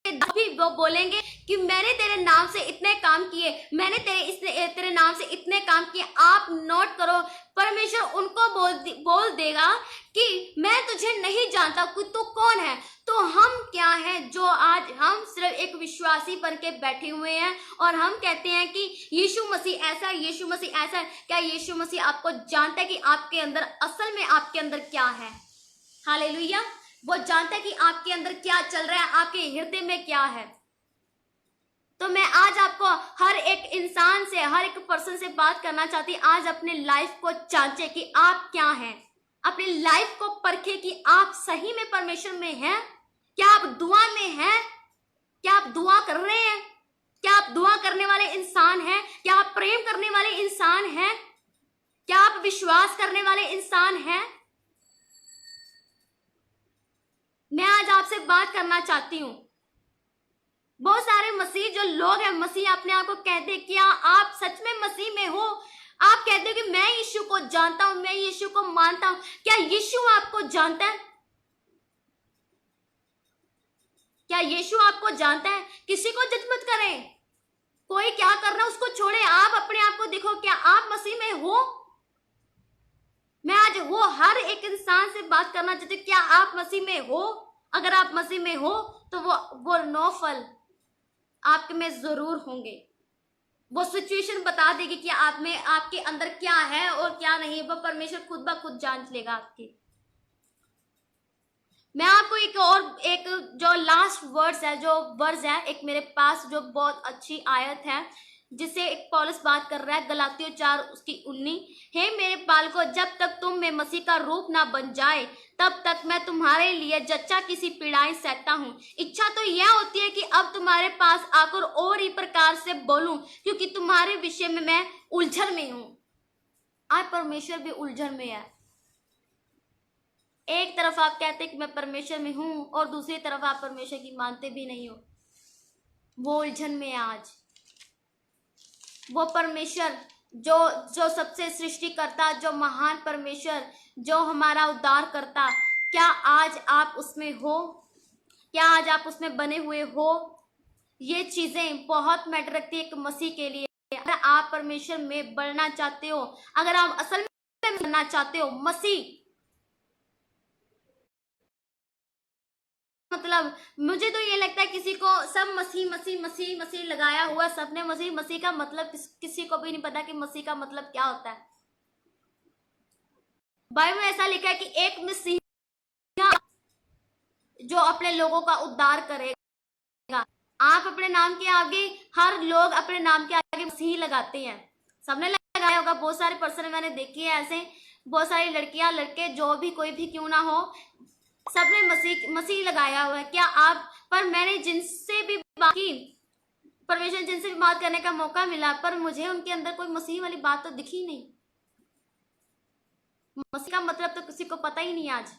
भी वो बोलेंगे कि मैंने तेरे नाम से इतने काम किए, मैंने तेरे नाम से इतने काम किए, आप नोट करो। परमेश्वर उनको बोल देगा कि मैं तुझे नहीं जानता कि तू कौन है। तो हम क्या हैं जो आज हम सिर्फ एक विश्वासी बन के बैठे हुए हैं और हम कहते हैं कि यीशु मसीह ऐसा है, यीशु मसीह ऐसा है। क्या यीशु मसीह आपको जानता है कि आपके अंदर असल में आपके अंदर क्या है? हालेलुया। वो जानता है कि आपके अंदर क्या चल रहा है, आपके हृदय में क्या है। तो मैं आज आपको हर एक इंसान से, हर एक पर्सन से बात करना चाहती, आज अपने लाइफ को जांचे कि आप क्या हैं, अपनी लाइफ को परखे कि आप सही में परमेश्वर में हैं। क्या आप दुआ में हैं? क्या आप दुआ कर रहे हैं? क्या आप दुआ करने वाले इंसान हैं? क्या आप प्रेम करने वाले इंसान हैं? क्या आप विश्वास करने वाले इंसान हैं? मैं आज आपसे बात करना चाहती हूं। बहुत सारे मसीह जो लोग हैं, मसीह अपने आप को कहते, क्या आप सच में मसीह में हो? आप कहते हो कि मैं यीशु को जानता हूं, मैं यीशु को मानता हूं। क्या यीशु आपको जानता है? क्या यीशु आपको जानता है? किसी को जज मत करें, कोई क्या कर रहा है उसको छोड़े, आप अपने आप को देखो, क्या आप मसीह में हो? मैं आज वो हर एक इंसान से बात करना चाहती हूँ, क्या आप मसीह में हो? अगर आप मसीह में हो तो वो 9 फल आपके में जरूर होंगे। वो सिचुएशन बता देगी कि आप में, आपके अंदर क्या है और क्या नहीं। वो परमेश्वर खुद ब खुद जांच लेगा आपकी। मैं आपको एक जो लास्ट वर्ड्स है, जो वर्ड्स है, एक मेरे पास जो बहुत अच्छी आयत है जिसे एक पौलुस बात कर रहा है, गलातियों 4 उसकी 19। हे मेरे बालकों, जब तक तुम में मसीह का रूप ना बन जाए, तब तक मैं तुम्हारे लिए जच्चा किसी पीड़ाएं सहता हूँ। इच्छा तो यह होती है कि अब तुम्हारे पास आकर और ही प्रकार से बोलूं, क्योंकि तुम्हारे विषय में मैं उलझन में हूं। आज परमेश्वर भी उलझन में है। एक तरफ आप कहते कि मैं परमेश्वर में हूं और दूसरी तरफ आप परमेश्वर की मानते भी नहीं हो। वो उलझन में है आज। वो परमेश्वर जो सबसे सृष्टि करता, जो महान परमेश्वर, जो हमारा उद्धार करता, क्या आज आप उसमें हो? क्या आज आप उसमें बने हुए हो? ये चीजें बहुत मैटर रखती है एक मसीह के लिए। अगर आप परमेश्वर में बढ़ना चाहते हो, अगर आप असल में बनना चाहते हो मसीह, मतलब मुझे तो ये लगता है किसी को सब मसीह मसीह मसीह मसीह लगाया हुआ, सबने मसीह मसीह का मतलब किसी को भी नहीं पता कि मसीह का मतलब क्या होता है। बाइबल में ऐसा लिखा है कि एक मसीह जो अपने लोगों का उद्धार करेगा। आप अपने नाम के आगे, हर लोग अपने नाम के आगे मसीह लगाते हैं, सबने लगाया होगा। बहुत सारे पर्सन मैंने देखे हैं ऐसे, बहुत सारी लड़कियां लड़के जो भी कोई भी क्यों ना हो, सबने मसीह लगाया हुआ है। क्या आप, पर मैंने जिनसे भी बात की, परमेश्वर जिनसे भी बात करने का मौका मिला, पर मुझे उनके अंदर कोई मसीह वाली बात तो दिखी नहीं। मसीह का मतलब तो किसी को पता ही नहीं आज।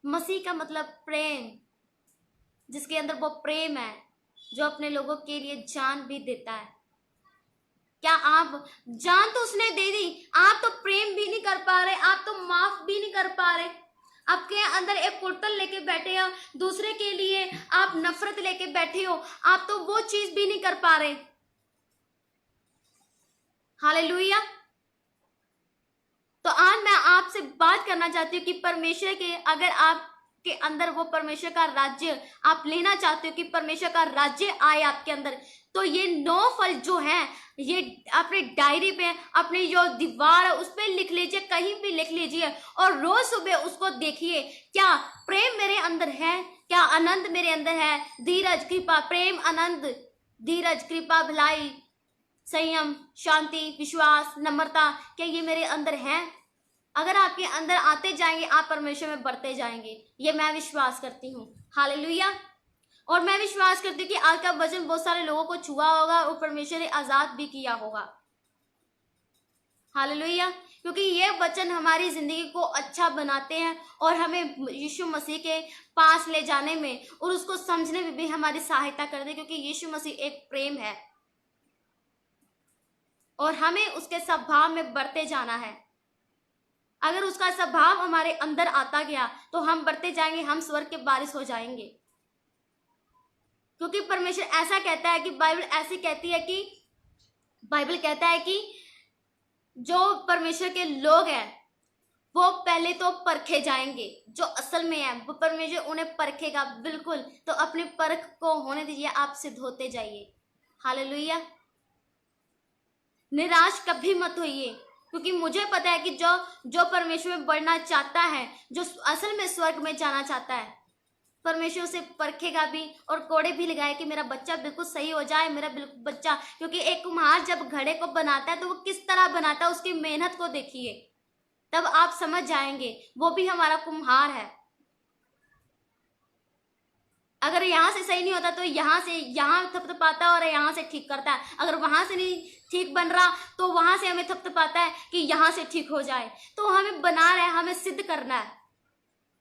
मसीह का मतलब प्रेम, जिसके अंदर वो प्रेम है जो अपने लोगों के लिए जान भी देता है। क्या आप जान तो उसने दे दी, आप तो प्रेम भी नहीं कर पा रहे, आप तो माफ भी नहीं कर पा रहे। आपके अंदर एक कुर्तन लेके बैठे हो, दूसरे के लिए आप नफरत लेके बैठे हो, आप तो वो चीज भी नहीं कर पा रहे। हालेलुया। तो आज मैं आपसे बात करना चाहती हूँ कि परमेश्वर के, अगर आपके अंदर वो परमेश्वर का राज्य आप लेना चाहते हो कि परमेश्वर का राज्य आए आपके अंदर, तो ये 9 फल जो है ये अपने डायरी पे, अपनी जो दीवार है उस पर लिख लीजिए, कहीं भी लिख लीजिए और रोज सुबह उसको देखिए। क्या प्रेम मेरे अंदर है? क्या आनंद मेरे अंदर है? धीरज, कृपा, प्रेम, आनंद, धीरज, कृपा, भलाई, संयम, शांति, विश्वास, नम्रता, क्या ये मेरे अंदर है? अगर आपके अंदर आते जाएंगे आप परमेश्वर में बढ़ते जाएंगे, ये मैं विश्वास करती हूँ। हालेलुया। और मैं विश्वास करती हूँ कि आज का वचन बहुत सारे लोगों को छुआ होगा और परमेश्वर ने आजाद भी किया होगा। हालेलुया। क्योंकि ये वचन हमारी जिंदगी को अच्छा बनाते हैं और हमें यीशु मसीह के पास ले जाने में और उसको समझने में भी हमारी सहायता करते हैं, क्योंकि यीशु मसीह एक प्रेम है और हमें उसके स्वभाव में बढ़ते जाना है। अगर उसका स्वभाव हमारे अंदर आता गया तो हम बढ़ते जाएंगे, हम स्वर्ग के वारिस हो जाएंगे। क्योंकि परमेश्वर ऐसा कहता है कि बाइबल ऐसी कहती है कि बाइबल कहता है कि जो परमेश्वर के लोग हैं वो पहले तो परखे जाएंगे, जो असल में है वो परमेश्वर उन्हें परखेगा। बिल्कुल, तो अपने परख को होने दीजिए, आप सिद्ध होते जाइए। हालेलुया। निराश कभी मत होइए, क्योंकि मुझे पता है कि जो परमेश्वर में बढ़ना चाहता है, जो असल में स्वर्ग में जाना चाहता है, परमेश्वर उसे परखेगा भी और कोड़े भी लगाए कि मेरा बच्चा बिल्कुल सही हो जाए, मेरा बिल्कुल बच्चा। क्योंकि एक कुम्हार जब घड़े को बनाता है तो वो किस तरह बनाता है, उसकी मेहनत को देखिए, तब आप समझ जाएंगे वो भी हमारा कुम्हार है। अगर यहाँ से सही नहीं होता तो यहाँ से यहाँ थपथपाता और यहाँ से ठीक करता है। अगर वहां से नहीं ठीक बन रहा तो वहां से हमें थपथपाता है कि यहाँ से ठीक हो जाए। तो हमें बना रहा है, हमें सिद्ध करना है,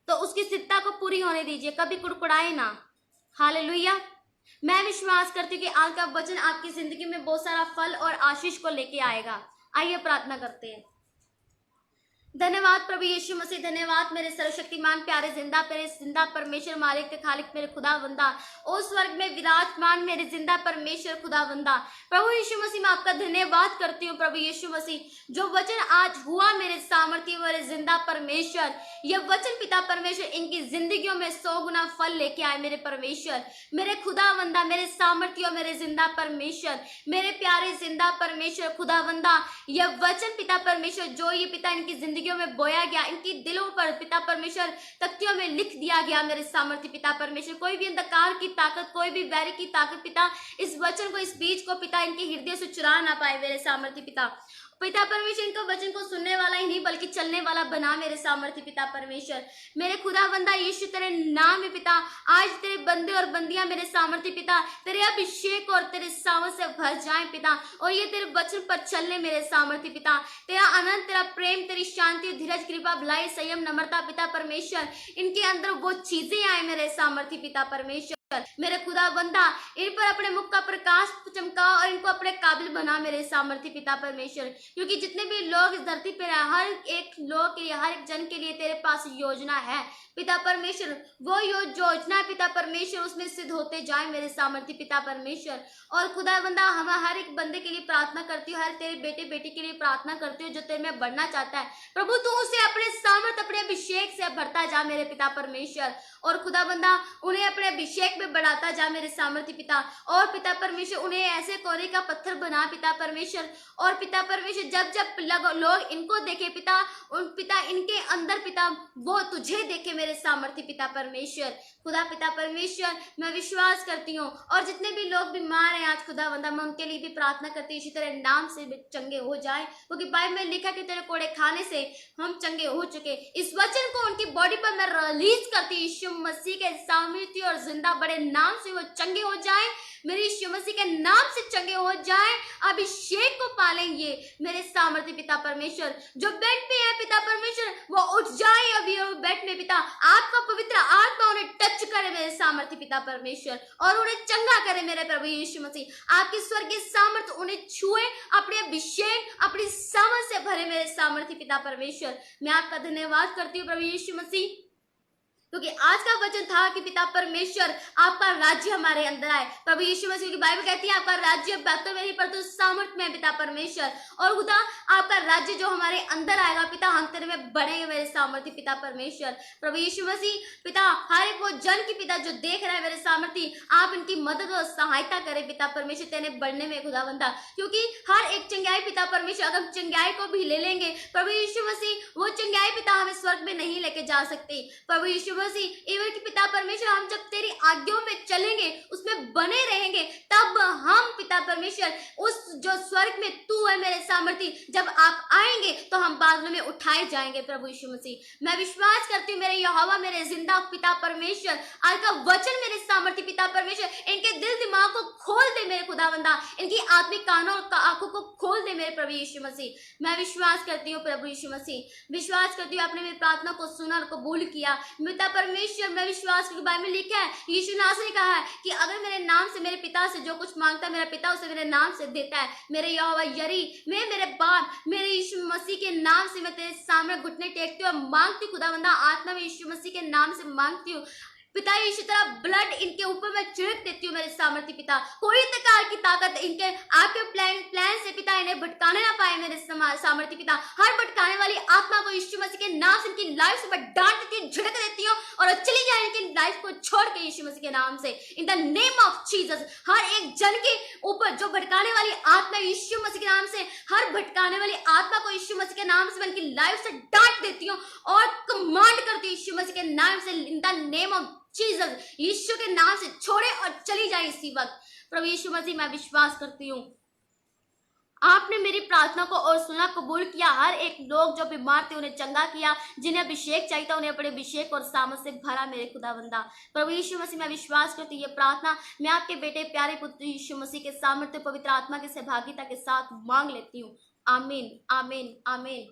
तो उसकी सिद्धता को पूरी होने दीजिए, कभी कुड़कुड़ाए ना। हालेलुया। मैं विश्वास करती हूँ कि आज का वचन आपकी जिंदगी में बहुत सारा फल और आशीष को लेके आएगा। आइए प्रार्थना करते हैं। धन्यवाद प्रभु यीशु मसीह, धन्यवाद मेरे सर्वशक्तिमान प्यारे जिंदा परमेश्वर, मालिक के खालिक, मेरे खुदा बंदा, ओ स्वर्ग में विराजमान मेरे जिंदा परमेश्वर खुदा बंदा, प्रभु यीशु मसीह मैं आपका धन्यवाद करती हूँ। प्रभु यीशु मसीह, जो वचन आज हुआ मेरे सामर्थ्य, मेरे जिंदा परमेश्वर, यह वचन पिता परमेश्वर इनकी जिंदगियों में 100 गुना फल लेके आए। मेरे परमेश्वर, मेरे खुदा बंदा, मेरे सामर्थ्य, मेरे जिंदा परमेश्वर, मेरे प्यारे जिंदा परमेश्वर खुदा बंदा, यह वचन पिता परमेश्वर जो ये पिता इनकी जिंदगी में बोया गया, इनकी दिलों पर पिता परमेश्वर तख्तियों में लिख दिया गया। मेरे सामर्थ्य पिता परमेश्वर, कोई भी अंधकार की ताकत, कोई भी वैरी की ताकत पिता इस वचन को, इस बीज को पिता इनके हृदय से चुरा ना पाए। मेरे सामर्थ्य पिता परमेश्वर, इनको वचन को सुनने वाला ही नहीं बल्कि चलने वाला बना। मेरे सामर्थ्य पिता परमेश्वर, मेरे खुदा बंदा यीशु तेरे नाम में पिता आज तेरे बंदे और बंदियां मेरे सामर्थ्य पिता तेरे अभिषेक और तेरे सामर्थ से भर जाएं पिता, और ये तेरे वचन पर चलने। मेरे सामर्थ्य पिता तेरा आनंद, तेरा प्रेम, तेरी शांति, धीरज, कृपा, भलाई, संयम, नम्रता पिता परमेश्वर, इनके अंदर वो चीजें आए। मेरे सामर्थ्य पिता परमेश्वर, मेरे खुदा बंदा इन पर अपने मुख का प्रकाश चमका और इनको अपने काबिल बना। मेरे सामर्थ्य पिता परमेश्वर, क्योंकि जितने भी लोग इस धरती पर हर एक लोग के लिए, हर एक जन के लिए तेरे पास योजना है पिता परमेश्वर, वो योजना पिता परमेश्वर उसमें सिद्ध होते जाए। मेरे सामर्थ्य पिता परमेश्वर, और खुदा बंदा हम हर एक बंदे के लिए प्रार्थना करती हूँ, हर तेरे बेटे बेटी के लिए प्रार्थना करती हूँ जो तेरे में बढ़ना चाहता है। प्रभु तू उसे अपने सामर्थ, अपने अभिषेक से भरता जा मेरे पिता परमेश्वर, और खुदा बंदा उन्हें अपने अभिषेक में बढ़ाता जा मेरे सामर्थ्य पिता। और पिता परमेश्वर उन्हें ऐसे कोरे का पत्थर बना पिता परमेश्वर, और पिता परमेश्वर जब लोग इनको देखे पिता, उन पिता इनके अंदर पिता वो तुझे देखे। मेरे सामर्थ्य पिता परमेश्वर, खुदा पिता परमेश्वर मैं विश्वास करती हूँ, और जितने भी लोग बीमार हैं आज खुदा बंदा मैं उनके लिए भी प्रार्थना करती हूँ, इसी तरह नाम से चंगे हो जाए, क्योंकि बाइबल में लिखा कि तेरे कोड़े खाने से हम चंगे हो चुके। इस वचन को उनकी बॉडी पर मैं रिलीज करती हूँ, यीशु मसीह के सामर्थ्य और जिंदा बड़े नाम से वो चंगे हो जाए। मेरे यीशु मसीह के नाम से चंगे हो जाए, अभिषेक को पालेंगे। मेरे सामर्थ्य पिता परमेश्वर, जो बेड पे है पिता परमेश्वर वो उठ जाए, अभी वो बेड लाइफ में पिता आपका पवित्र आत्मा उन्हें टच करे मेरे सामर्थ्य पिता परमेश्वर, और उन्हें चंगा करे मेरे प्रभु यीशु मसीह। आपकी स्वर्गीय सामर्थ्य उन्हें छुए, अपने अभिषेक अपनी समझ से भरे मेरे सामर्थ्य पिता परमेश्वर। मैं आपका धन्यवाद करती हूँ प्रभु यीशु मसीह, क्योंकि आज का वचन था कि पिता परमेश्वर आपका राज्य हमारे अंदर आए। प्रभु यीशु मसीह की बाइबल कहती है आपका राज्य बातों में नहीं परंतु सामर्थ में पिता परमेश्वर, और खुदा आपका राज्य जो हमारे अंदर आएगा पिता, हम तेरे में बढ़ेंगे मेरे सामर्थ्य पिता परमेश्वर। प्रभु यीशु मसीह पिता, हर एक वो जन की पिता जो देख रहा है मेरे सामर्थ्य, आप इनकी मदद और सहायता करें पिता परमेश्वर तेरे बढ़ने में खुदावंदा, क्योंकि हर एक चंगाई पिता परमेश्वर, अगर चंगाई को भी ले लेंगे प्रभु यीशु मसीह, वो चंगाई पिता हमें स्वर्ग में नहीं लेके जा सकती। प्रभु यीशु इवन कि पिता परमेश्वर, हम जब तेरी आज्ञाओं में चलेंगे, उसमें बने रहेंगे, तब हम पिता परमेश्वर उस जो स्वर्ग में तू है मेरे सामर्थ्य, जब आप आएंगे तो हम बादलों में उठाए जाएंगे प्रभु यीशु मसीह। मैं विश्वास करती हूँ मेरे यहोवा मेरे जिंदा पिता परमेश्वर, आज का वचन मेरे सामर्थ्य पिता परमेश्वर इनके दिल दिमाग को खोल दे मेरे खुदावंदा, इनकी आत्मिक कानों और आंखों को खोल दे मेरे प्रभु यीशु मसीह। मैं विश्वास करती हूँ प्रभु यीशु मसीह, विश्वास करती हूँ आपने मेरी प्रार्थना को सुना और कबूल किया पिता परमेश्वर। मैं विश्वास करती हूँ, बाइबल में लिखा है यीशु नासरी ने कहा है कि अगर मेरे नाम से मेरे पिता से जो कुछ मांगता है मेरा पिता उसे मेरे नाम से देता है। मेरे यहोवा यरी, मैं मेरे बाप मेरे यीशु मसीह के नाम से मैं तेरे सामने घुटने टेकती हूँ और मांगती हूँ खुदावंदा, आत्मा में यीशु मसीह के नाम से मांगती हूँ पिता, इसी तरह ब्लड इनके ऊपर मैं छिड़क देती हूँ मेरे सामर्थ्य पिता, कोई प्रकार की ताकत इनके आपके प्लान से पिता इन्हें भटकाने ना पाए मेरे सामर्थ्य पिता। हर भटकाने वाली आत्मा को यीशु मसीह के नाम से इनकी लाइफ से मैं डांट देती हूँ, झिड़क देती हूँ और चली जाए इनकी लाइफ को छोड़ के यीशु मसीह के नाम से, in the name of Jesus. हर एक जन के ऊपर जो भटकाने वाली आत्मा यीशु मसीह के नाम से, हर भटकाने वाली आत्मा को यीशु मसीह के नाम से मैं इनकी लाइफ से डांट देती हूँ और कमांड करती हूँ यीशु मसीह के नाम से, in the name of Jesus, यीशु के नाम से छोड़े और चली जाए इसी वक्त। प्रभु यीशु मसीह मैं विश्वास करती हूँ आपने मेरी प्रार्थना को और सुना, कबूल किया। हर एक लोग जो बीमार थे उन्हें चंगा किया, जिन्हें अभिषेक चाहिए था उन्हें अपने अभिषेक और सामर्थ से भरा मेरे खुदावंदा। प्रभु यीशु मसीह मैं विश्वास करती हूँ ये प्रार्थना मैं आपके बेटे प्यारे पुत्र यीशु मसीह के सामर्थ्य पवित्र आत्मा की सहभागिता के साथ मांग लेती हूँ। आमीन आमीन आमीन,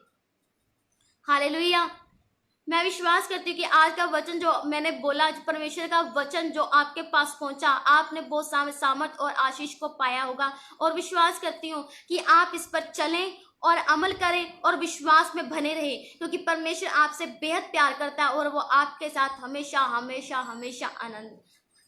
हालेलुया। मैं विश्वास करती हूँ कि आज का वचन जो मैंने बोला, परमेश्वर का वचन जो आपके पास पहुंचा, आपने बहुत सामर्थ और आशीष को पाया होगा, और विश्वास करती हूँ कि आप इस पर चलें और अमल करें और विश्वास में बने रहे, क्योंकि परमेश्वर आपसे बेहद प्यार करता है और वो आपके साथ हमेशा हमेशा हमेशा आनंद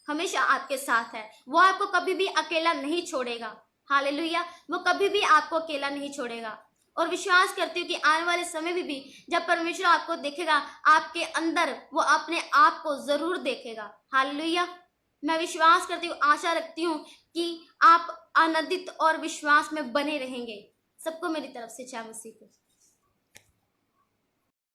हमेशा आपके साथ है। वो आपको कभी भी अकेला नहीं छोड़ेगा। हालेलुया, वो कभी भी आपको अकेला नहीं छोड़ेगा। और विश्वास करती हूँ कि आने वाले समय में भी जब परमेश्वर आपको देखेगा, आपके अंदर वो अपने आप को जरूर देखेगा। हालेलुया, मैं विश्वास करती हूँ, आशा रखती हूँ कि आप आनंदित और विश्वास में बने रहेंगे। सबको मेरी तरफ से जय मसीह।